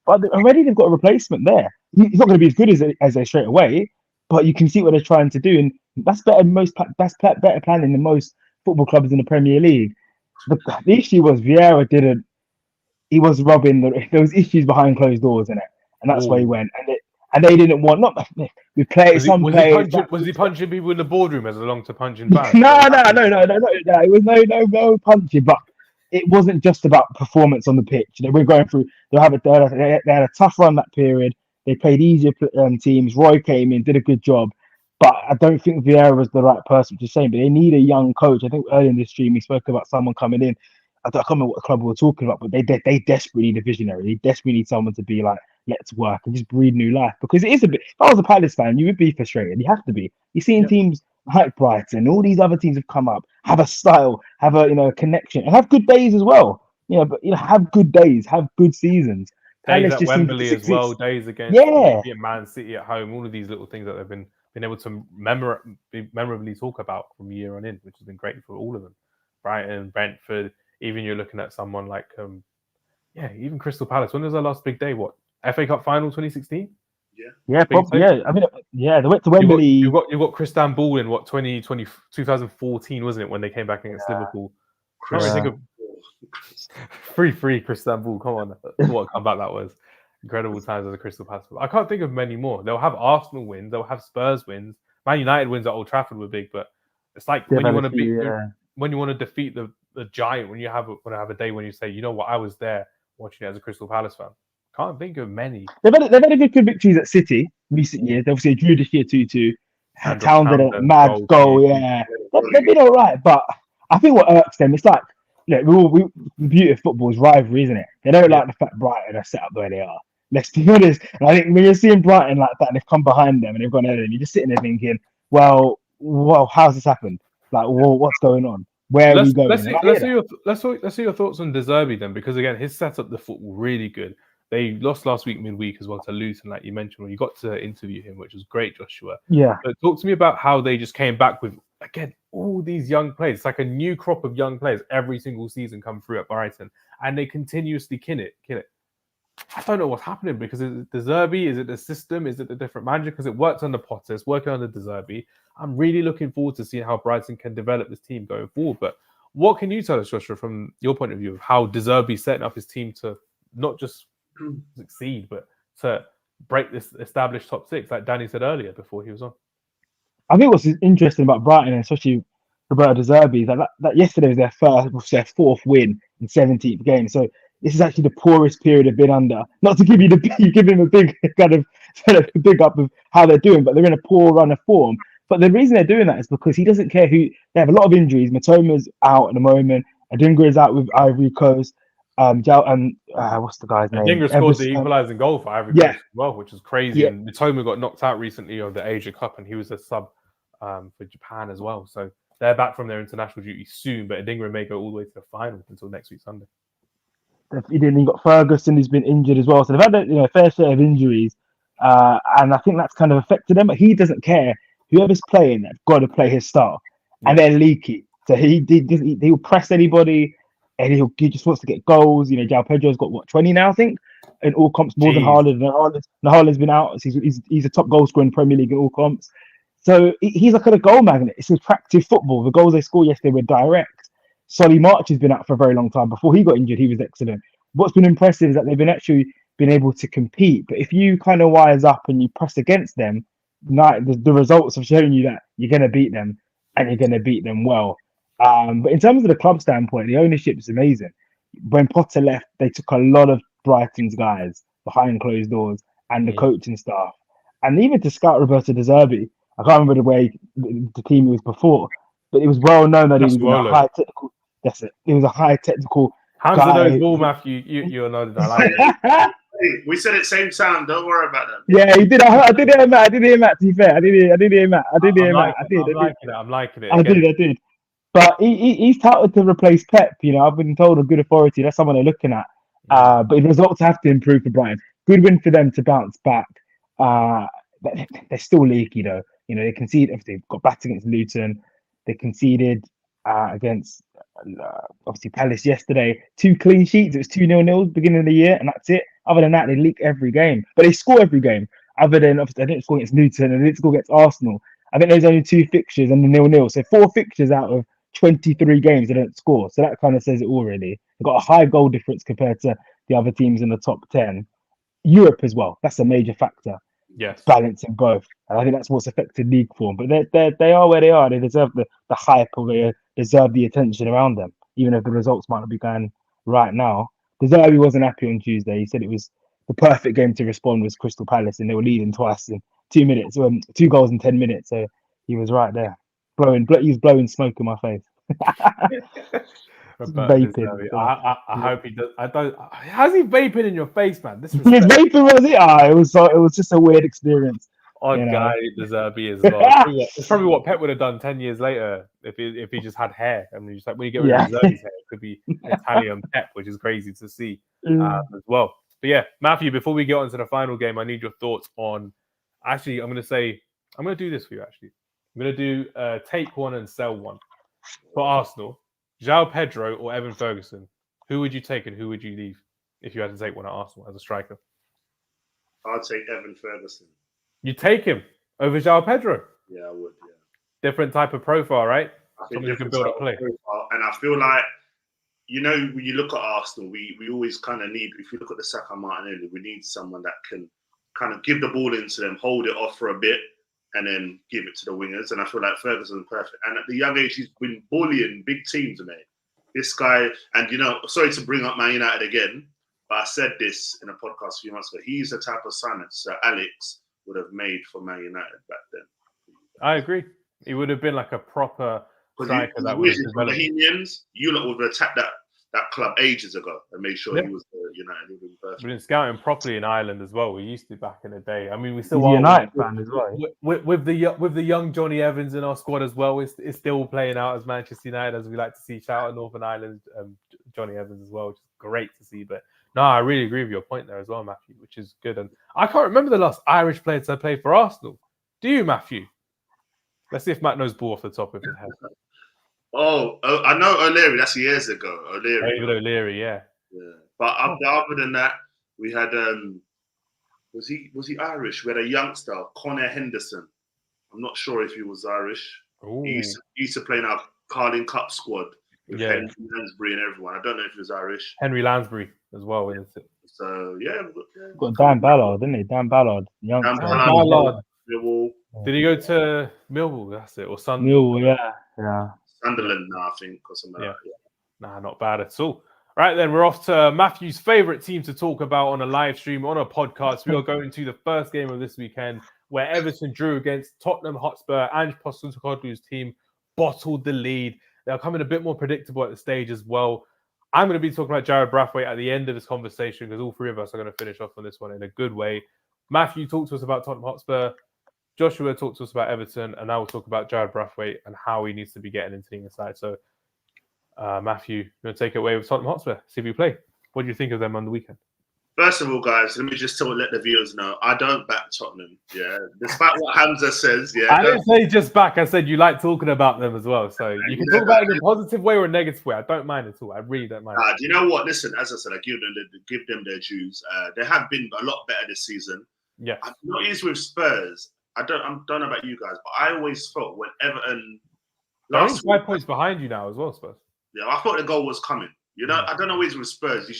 Speaker 3: but already they've got a replacement there. He's not going to be as good as Eze straight away, but you can see what they're trying to do, and that's better planning than most football clubs in the Premier League. The issue was Vieira he was robbing there was issues behind closed doors in it, and that's where he went. And they didn't want we play
Speaker 1: was
Speaker 3: some players.
Speaker 1: Was he punching people in the boardroom as along to punching back?
Speaker 3: No. It was no punching, but it wasn't just about performance on the pitch. We're going through. They had a tough run that period. They played easier teams. Roy came in, did a good job. But I don't think Vieira was the right person, which is a shame. But they need a young coach. I think earlier in the stream, we spoke about someone coming in. I can't remember what club we were talking about, but they desperately need a visionary. They desperately need someone to be like, let's work and just breathe new life. Because it is a bit, if I was a Palace fan, you would be frustrated. You have to be. You're seeing teams like Brighton, all these other teams have come up, have a style, have a connection, and have good days as well. But have good days, have good seasons.
Speaker 1: Days at Wembley as well, days against Man City at home, all of these little things that they've been able to memorably talk about from year on in, which has been great for all of them. Brighton, Brentford, even you're looking at someone like, even Crystal Palace. When was their last big day? What? FA Cup final 2016?
Speaker 3: Yeah, probably, yeah. I mean, they went to Wembley.
Speaker 1: You've got Christian Ball in 2014, wasn't it, when they came back against Liverpool? I think of 3-3 Christian Ball. Come on, what a comeback that was! Incredible times as a Crystal Palace. I can't think of many more. They'll have Arsenal wins. They'll have Spurs wins. Man United wins at Old Trafford were big, but it's like when you want to defeat the giant. When you have a day when you say, you know what, I was there watching it as a Crystal Palace fan. Can't think of many.
Speaker 3: They've had a good victories at City recent years. They obviously drew this year 2-2. Townsend a mad goal, They've been all right, but I think what irks them, it's like, the beauty of football is rivalry, isn't it? They don't like the fact Brighton are set up the way they are. Let's be honest. And I think when you're seeing Brighton like that and they've come behind them and they've gone ahead, and you're just sitting there thinking, well, how's this happened? Like, what's going on? Where are we going?
Speaker 1: Let's see your thoughts on De Zerbi then, because again, his set up the football really good. They lost last week midweek as well to Luton, like you mentioned, when you got to interview him, which was great, Joshua.
Speaker 3: Yeah.
Speaker 1: But talk to me about how they just came back with, again, all these young players. It's like a new crop of young players every single season come through at Brighton, and they continuously kill it. I don't know what's happening, because is it De Zerbi? Is it the system? Is it the different manager? Because it worked under Potter, it's working under De Zerbi. I'm really looking forward to seeing how Brighton can develop this team going forward. But what can you tell us, Joshua, from your point of view of how De Zerbi setting up his team to not just succeed, but to break this established top six, like Danny said earlier before he was on?
Speaker 3: I think what's interesting about Brighton, and especially Roberto De Zerbi, is that yesterday was their fourth win in 17th game. So this is actually the poorest period they've been under. Not to give you give him a big kind of big up of how they're doing, but they're in a poor run of form. But the reason they're doing that is because he doesn't care who. They have a lot of injuries. Matoma's out at the moment. Adingra is out with Ivory Coast. What's the guy's name?
Speaker 1: Adingra scored the equalising goal for Ivory Coast as well, which is crazy. Yeah. And Mitoma got knocked out recently of the Asia Cup, and he was a sub for Japan as well. So they're back from their international duty soon, but Adingra may go all the way to the final until next week Sunday.
Speaker 3: You've got Ferguson, who's been injured as well. So they've had a fair share of injuries, and I think that's kind of affected them. But he doesn't care. Whoever's playing, they've got to play his style, and they're leaky. So he'll press anybody, and he just wants to get goals. João Pedro's got 20 now, I think, in all comps, more than Haaland. And Haaland's been out. So he's a top goal scorer in the Premier League in all comps. So he's like a goal magnet. It's attractive football. The goals they scored yesterday were direct. Solly March has been out for a very long time. Before he got injured, he was excellent. What's been impressive is that they've been able to compete. But if you kind of wise up and you press against them, the results have shown you that you're going to beat them, and you're going to beat them well. But in terms of the club standpoint, the ownership is amazing. When Potter left, they took a lot of Brighton's guys behind closed doors and the coaching staff, and even to scout Roberto De Zerbi. I can't remember the way the team he was before, but it was well known that he was a high technical. That's it. He was a high technical
Speaker 1: Hands
Speaker 3: guy.
Speaker 1: on those ball, Matthew. You'll know that. I like it.
Speaker 4: Hey, we said it same time. Don't worry about that.
Speaker 3: Yeah, he did. I did hear Matt. To be fair, I did hear Matt.
Speaker 1: I'm liking it.
Speaker 3: I did. But he's touted to replace Pep. You know, I've been told a good authority. That's someone they're looking at. But the results have to improve for Brighton. Good win for them to bounce back. They're still leaky though. You know, they conceded. They've got battered against Luton. They conceded against obviously Palace yesterday. 2 clean sheets. It was 2-0 beginning of the year, and that's it. Other than that, they leak every game, but they score every game. Other than obviously, they didn't score against Luton and they didn't score against Arsenal. I think there's only 2 fixtures and the 0-0. So 4 fixtures out of 23 games they don't score. So that kind of says it all, really. They've got a high goal difference compared to the other teams in the top 10. Europe as well. That's a major factor.
Speaker 1: Yes,
Speaker 3: balancing both, and I think that's what's affected league form. But they are where they are. They deserve the hype, or they deserve the attention around them, even if the results might not be going right now. De Zerbi wasn't happy on Tuesday. He said it was the perfect game to respond was Crystal Palace, and they were leading twice in 2 minutes, 2 goals in 10 minutes. So he was right there, he was blowing smoke in my face.
Speaker 1: Vaping. I hope he does. I don't. How's he vaping in your face, man? This
Speaker 3: His vaping was it? It was just a weird experience.
Speaker 1: Odd guy, De Zerbi as well. It's probably what Pep would have done 10 years later if he just had hair. I mean, just like when you get rid of De Zerbi's hair, it could be Italian Pep, which is crazy to see as well. But yeah, Matthew, before we get on to the final game, I need your thoughts on. Actually, I'm going to do this for you. Actually, I'm going to do take one and sell one for Arsenal. João Pedro or Evan Ferguson? Who would you take and who would you leave if you had to take one at Arsenal as a striker?
Speaker 4: I'd take Evan Ferguson.
Speaker 1: You take him over João Pedro?
Speaker 4: Yeah, I would. Yeah.
Speaker 1: Different type of profile, right?
Speaker 4: I think
Speaker 1: you can build up play.
Speaker 4: And I feel like, you know, when you look at Arsenal, we always kind of need, if you look at the Saka Martinelli, we need someone that can kind of give the ball into them, hold it off for a bit, and then give it to the wingers. And I feel like Ferguson's perfect. And at the young age, he's been bullying big teams, mate. This guy, and you know, sorry to bring up Man United again, but I said this in a podcast a few months ago. He's the type of son that Sir Alex would have made for Man United back then.
Speaker 1: I agree. He would have been like a proper striker that would have developed.
Speaker 4: Bohemians, you lot would have attacked that club ages ago and made sure he was United. We've
Speaker 1: been scouting properly in Ireland as well. We used to back in the day. I mean, we still
Speaker 3: are a United fan as well.
Speaker 1: With the young Johnny Evans in our squad as well. It's still playing out as Manchester United as we like to see. Shout out Northern Ireland, Johnny Evans as well, which is great to see. But no, I really agree with your point there as well, Matthew, which is good. And I can't remember the last Irish player to play for Arsenal. Do you, Matthew? Let's see if Matt knows ball off the top of his head.
Speaker 4: Oh, I know O'Leary. That's years ago.
Speaker 1: David O'Leary, yeah.
Speaker 4: But other than that, we had was he Irish? We had a youngster, Connor Henderson. I'm not sure if he was Irish. He used to play in our Carling Cup squad with Henry Lansbury and everyone. I don't know if he was Irish.
Speaker 1: Henry Lansbury as well, isn't it?
Speaker 4: So yeah.
Speaker 3: Got Dan Ballard, didn't he? Dan Ballard, young.
Speaker 4: Dan Ballard.
Speaker 1: Did he go to Millwall? That's it, or Sunderland?
Speaker 3: Millwall, yeah.
Speaker 4: Sunderland, I think, or something like that.
Speaker 1: Nah, not bad at all. Right then, we're off to Matthew's favourite team to talk about on a live stream, on a podcast. We are going to the first game of this weekend, where Everton drew against Tottenham Hotspur. Ange Postecoglou's team bottled the lead. They're coming a bit more predictable at the stage as well. I'm going to be talking about Jared Brathwaite at the end of this conversation because all three of us are going to finish off on this one in a good way. Matthew talked to us about Tottenham Hotspur. Joshua talked to us about Everton, and now we'll talk about Jared Brathwaite and how he needs to be getting into the English side. So, Matthew, you're going to take it away with Tottenham Hotspur. See if you play. What do you think of them on the weekend?
Speaker 4: First of all, guys, let me just let the viewers know I don't back Tottenham. Yeah, despite what Hamza says. Yeah,
Speaker 1: I didn't say just back. I said you like talking about them as well. So you can talk about it in a positive way or a negative way. I don't mind at all. I really don't mind.
Speaker 4: Do you know what? Listen, as I said, I give them their dues. They have been a lot better this season.
Speaker 1: Yeah,
Speaker 4: I've noticed with Spurs. I don't know about you guys, but I always thought when Everton
Speaker 1: last 5 points behind you now as well, Spurs.
Speaker 4: Yeah, I thought the goal was coming. You know, I don't always with Spurs. You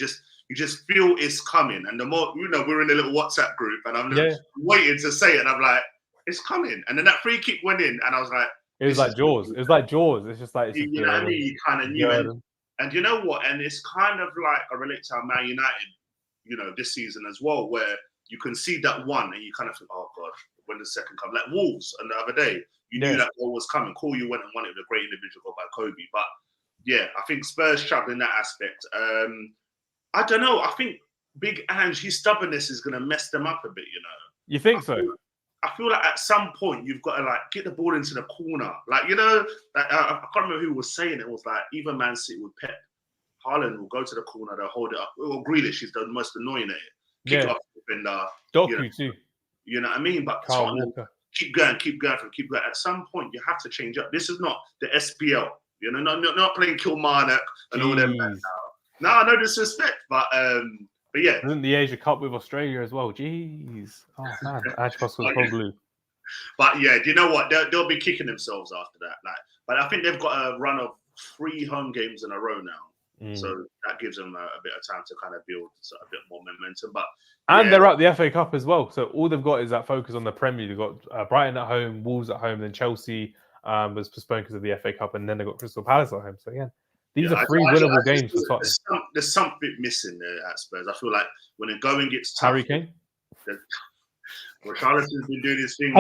Speaker 4: just feel it's coming, and the more we're in a little WhatsApp group, and I'm waiting to say it, and I'm like, it's coming, and then that free kick went in, and I was like,
Speaker 1: It was like Jaws. It was like Jaws. It's just like it's just
Speaker 4: you know what I mean. You kind of knew, and you know what? And it's kind of like I relate to how Man United, you know, this season as well, where you can see that one and you kind of think, oh god, when the second comes, like Wolves and the other day, you knew that goal was coming. Call you went and won it with a great individual goal by Kobe. But yeah, I think Spurs struggle in that aspect. I don't know. I think Big Ange, his stubbornness is going to mess them up a bit. You know.
Speaker 1: You think so?
Speaker 4: I feel like at some point you've got to like get the ball into the corner. Like, you know, like, I can't remember who was saying it. It was like even Man City with Pep, Haaland will go to the corner, they'll hold it up. Or Grealish is the most annoying at it. Kick it off and
Speaker 1: Doku too.
Speaker 4: You know what I mean? But Tottenham, keep going. At some point you have to change up. This is not the SPL. You know, not playing Kilmarnock and all them. No disrespect, but yeah.
Speaker 1: Isn't the Asia Cup with Australia as well? Jeez. Oh man, Ange was probably.
Speaker 4: But yeah, do you know what? They'll be kicking themselves after that. Like, but I think they've got a run of 3 home games in a row now, so that gives them a bit of time to kind of build a bit more momentum. But
Speaker 1: they're out the FA Cup as well, so all they've got is that focus on the Premier. They've got Brighton at home, Wolves at home, then Chelsea was postponed because of the FA Cup, and then they've got Crystal Palace at home. So again. These are 3 winnable games for Tottenham.
Speaker 4: There's something missing there at Spurs. I feel like when the going gets tough,
Speaker 1: Harry Kane?
Speaker 4: Richarlison's been doing his thing.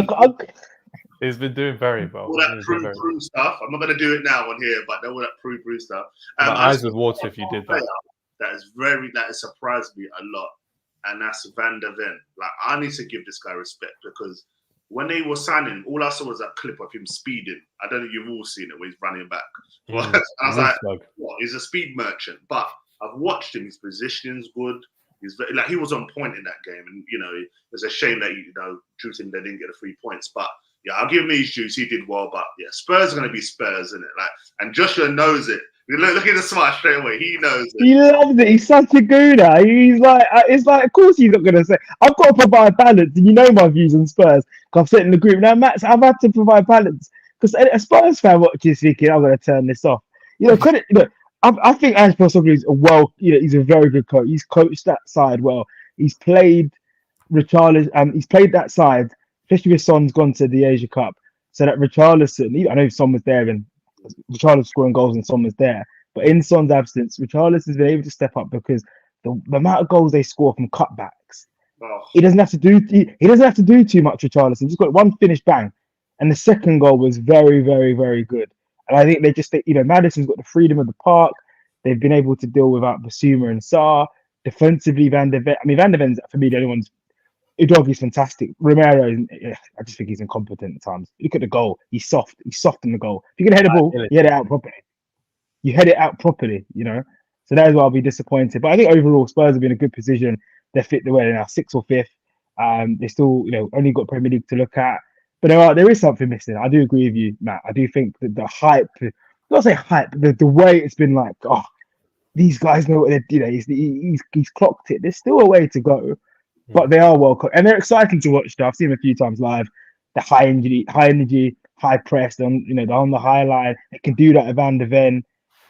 Speaker 1: He's been doing very well.
Speaker 4: All that prove stuff. I'm not going to do it now on here, but all that prove stuff.
Speaker 1: My eyes with water if you did that.
Speaker 4: That has surprised me a lot, and that's Van der Ven. Like, I need to give this guy respect because when they were signing, all I saw was that clip of him speeding. I don't know if you've all seen it where he's running back. I was like, what? He's a speed merchant. But I've watched him. His positioning's good. He's very, like, he was on point in that game. And, you know, it's a shame that, you know, Drewton, they didn't get the 3 points. But, yeah, I'll give him his juice. He did well. But, yeah, Spurs are going to be Spurs, isn't it? Like, and Joshua knows it. Look at the smile straight away. He knows it.
Speaker 3: He loves it. He's such a gooner. He's like, it's like, of course he's not going to say, I've got to provide balance. And you know my views on Spurs. I've said in the group, now, Max, I've had to provide balance. Because a Spurs fan watches thinking, I'm going to turn this off. You know, credit, look, I think Ange Postecoglou is he's a very good coach. He's coached that side well. He's played Richarlison, he's played that side, especially with Son's gone to the Asia Cup. So that Richarlison, I know Son was there and Richarlison scoring goals and Son was there. But in Son's absence, Richarlison's been able to step up because the amount of goals they score from cutbacks, he doesn't have to do too much. Richarlison just got one finished bang, and the second goal was very, very, very good. And I think Maddison's got the freedom of the park. They've been able to deal without Basuma and Sarr. Defensively, Van der Ven's for me the only one's. Udogi's fantastic. Romero, I just think he's incompetent at times. Look at the goal. He's soft. He's soft in the goal. If you're gonna head a ball, you head it out properly. You head it out properly, you know. So that is why I'll be disappointed. But I think overall, Spurs have been in a good position. They're fit the way they're now 6th or 5th. They still, only got Premier League to look at. But there is something missing. I do agree with you, Matt. I do think that the hype, not say hype, but the way it's been like, oh, these guys know what they're doing. He's clocked it. There's still a way to go, but they are well coached and they're exciting to watch. I've seen them a few times live. The high energy, high press. They're on the high line. They can do that at Van der Ven.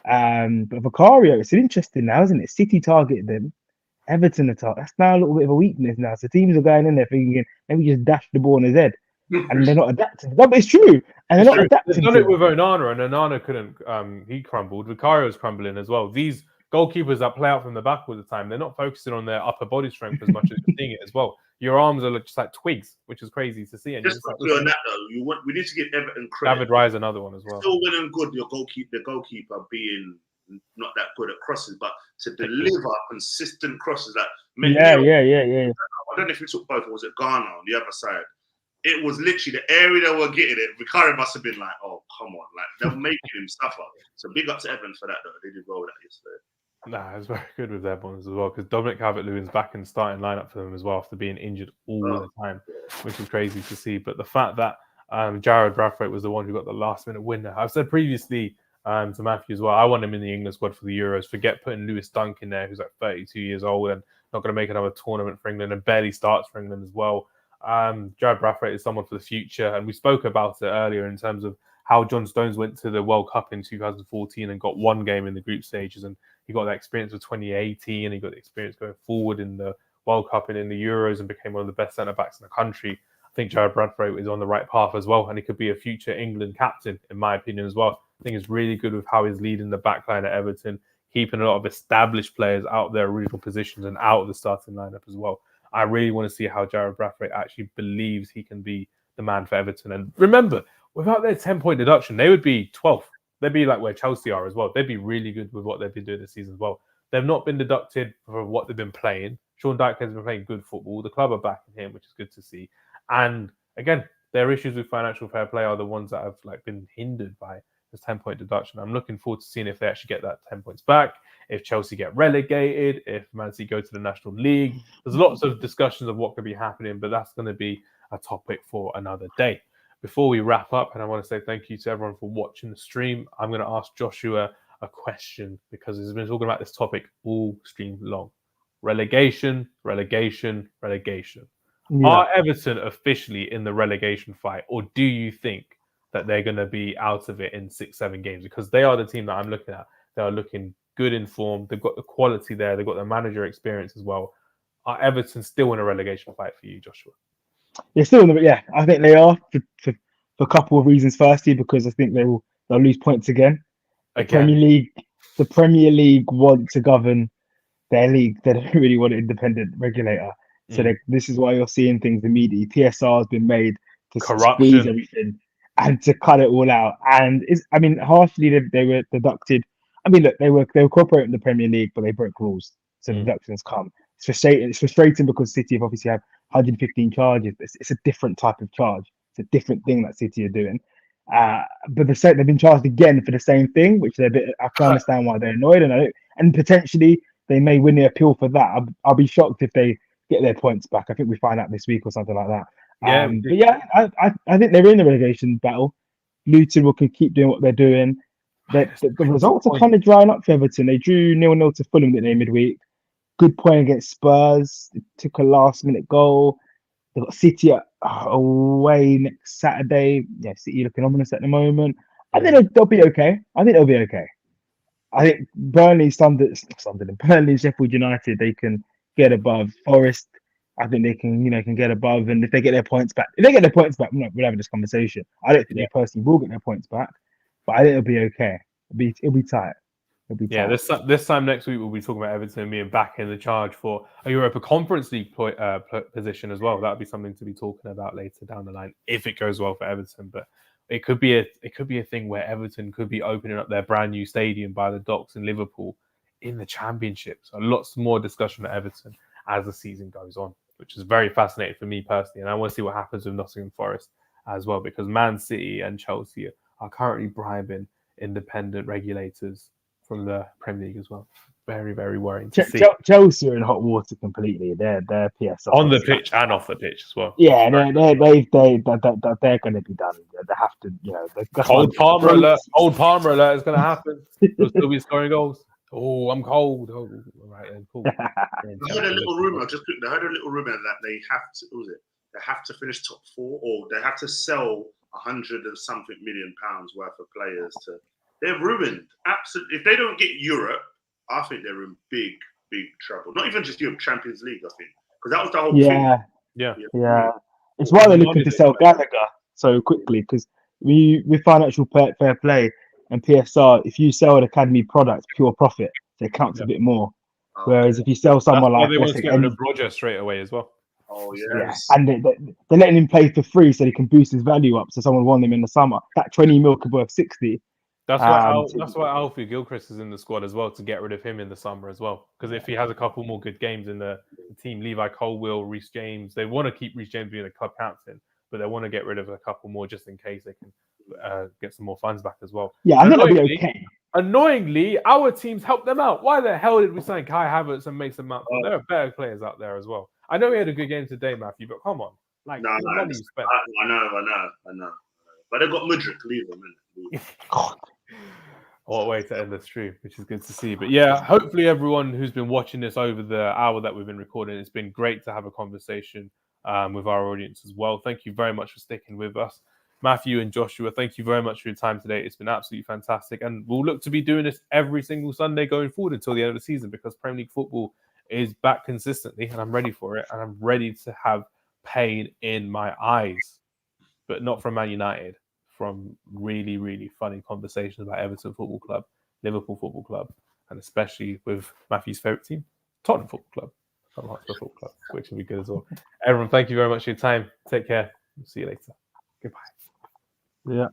Speaker 3: But Vicario, it's interesting now, isn't it? City targeted them. Everton attack. That's now a little bit of a weakness now. So teams are going in there thinking, maybe just dash the ball on his head. And they're not adapting. No, but it's true. And they're not adapting.
Speaker 1: They've done it with Onana, and Onana couldn't. He crumbled. Vicario's crumbling as well. These goalkeepers that play out from the back all the time, they're not focusing on their upper body strength as much as you're seeing it as well. Your arms are just like twigs, which is crazy to see. And
Speaker 4: just quickly on that though, we need to give Everton credit.
Speaker 1: David Raya, another one as well.
Speaker 4: Still well and good, the goalkeeper being not that good at crosses, but to deliver consistent crosses that.
Speaker 3: Yeah.
Speaker 4: I don't know if we took both, or was it Ghana on the other side? It was literally the area they were getting it. Vicario must have been like, oh, come on. Like, they were making him suffer. So big up to Everton for that, though. They did well with that yesterday.
Speaker 1: Nah, it's very good with their ones as well, because Dominic Calvert-Lewin's back in starting lineup for them as well after being injured all the time, which is crazy to see. But the fact that Jared Brathwaite was the one who got the last-minute winner. I've said previously to Matthew as well, I want him in the England squad for the Euros. Forget putting Lewis Dunk in there, who's like 32 years old and not going to make another tournament for England and barely starts for England as well. Jared Brathwaite is someone for the future, and we spoke about it earlier in terms of how John Stones went to the World Cup in 2014 and got one game in the group stages, and he got that experience of 2018, and he got the experience going forward in the World Cup and in the Euros, and became one of the best centre backs in the country. I think Jared Bradford is on the right path as well, and he could be a future England captain, in my opinion, as well. I think it's really good with how he's leading the backline at Everton, keeping a lot of established players out of their original positions and out of the starting lineup as well. I really want to see how Jared Bradford actually believes he can be the man for Everton. And remember, without their 10-point deduction, they would be 12th. They'd be like where Chelsea are as well. They'd be really good with what they've been doing this season as well. They've not been deducted for what they've been playing. Sean Dyche has been playing good football. The club are backing him, which is good to see. And again, their issues with financial fair play are the ones that have been hindered by this 10-point deduction. I'm looking forward to seeing if they actually get that 10 points back, if Chelsea get relegated, if Man City go to the National League. There's lots of discussions of what could be happening, but that's going to be a topic for another day. Before we wrap up, and I want to say thank you to everyone for watching the stream, I'm going to ask Joshua a question because he's been talking about this topic all stream long. Relegation, relegation, relegation. Yeah. Are Everton officially in the relegation fight, or do you think that they're going to be out of it in 6-7 games? Because they are the team that I'm looking at. They are looking good in form. They've got the quality there. They've got the manager experience as well. Are Everton still in a relegation fight for you, Joshua?
Speaker 3: They're still in the, yeah, I think they are for a couple of reasons. Firstly, because I think they'll lose points again. The Premier League want to govern their league. They don't really want an independent regulator. So this is why you're seeing things immediately. PSR has been made to squeeze everything and to cut it all out. And harshly they were deducted. I mean, look, they were cooperating with the Premier League, but they broke rules, so deductions come. It's frustrating because City have obviously have 115 charges. It's a different type of charge. It's a different thing that City are doing. But they've been charged again for the same thing, which they're a bit. I can understand why they're annoyed, and potentially they may win the appeal for that. I'll be shocked if they get their points back. I think we find out this week or something like that. But yeah, I think they're in the relegation battle. Luton will keep doing what they're doing. The results are kind of drying up for Everton. They drew 0-0 to Fulham midweek. Good point against Spurs. They took a last-minute goal. They've got City away next Saturday. Yeah, City looking ominous at the moment. I think they'll be okay. I think Burnley, Burnley, Sheffield United, they can get above. Forest, I think they can get above. And if they get their points back, we're having this conversation. I don't think they personally will get their points back, but I think it'll be okay. It'll be tight.
Speaker 1: Yeah, this time next week we'll be talking about Everton being back in the charge for a Europa Conference League position as well. That'll be something to be talking about later down the line if it goes well for Everton. But it could be a thing where Everton could be opening up their brand new stadium by the Docks in Liverpool in the Championship. So lots more discussion at Everton as the season goes on, which is very fascinating for me personally. And I want to see what happens with Nottingham Forest as well, because Man City and Chelsea are currently bribing independent regulators from the Premier League as well. Very, very worrying to see.
Speaker 3: Chelsea are in hot water completely. They're PSR
Speaker 1: on the pitch and off the pitch as well.
Speaker 3: Yeah, they're going to be done. They have to,
Speaker 1: Cold Palmer alert is going to happen. They'll still be scoring goals. Oh, I'm cold. Oh, all right, then, cool.
Speaker 4: I heard a little rumor. That they have to. What was it? They have to finish top 4, or they have to sell 100 and something million pounds worth of players to. They're ruined. Absolutely. If they don't get Europe, I think they're in big, big trouble. Not even just Europe, Champions League, I think. Because that was the whole thing.
Speaker 3: Yeah. It's why they're looking to sell Gallagher so quickly, because with financial fair play and PSR, if you sell an academy product, pure profit, it counts a bit more. Whereas if you sell someone like...
Speaker 1: They want to get rid of Roger straight away as well.
Speaker 4: Oh, yes.
Speaker 3: Yeah. And they're letting him play for free so they can boost his value up. So someone won him in the summer. That 20 mil could be worth 60.
Speaker 1: That's why Alfie Gilchrist is in the squad as well, to get rid of him in the summer as well. Because if he has a couple more good games in the team, Levi Colwill, Reece James, they want to keep Reece James being a club captain, but they want to get rid of a couple more just in case they can get some more funds back as well.
Speaker 3: Yeah, I think it'll be okay.
Speaker 1: Annoyingly, our teams helped them out. Why the hell did we sign Kai Havertz and Mason Mount? There are better players out there as well. I know we had a good game today, Matthew, but come on.
Speaker 4: I know. But they've got Mudryk, leave them, innit?
Speaker 1: What a way to end the stream, which is good to see. But yeah, hopefully everyone who's been watching this over the hour that we've been recording, it's been great to have a conversation with our audience as well. Thank you very much for sticking with us. Matthew and Joshua, thank you very much for your time today. It's been absolutely fantastic. And we'll look to be doing this every single Sunday going forward until the end of the season, because Premier League football is back consistently and I'm ready for it. And I'm ready to have pain in my eyes, but not from Man United, from really, really funny conversations about Everton Football Club, Liverpool Football Club, and especially with Matthew's favourite team, Tottenham Football Club, Tottenham Hotspur Football Club, which will be good as well. Everyone, thank you very much for your time. Take care. See you later. Goodbye.
Speaker 3: Yeah.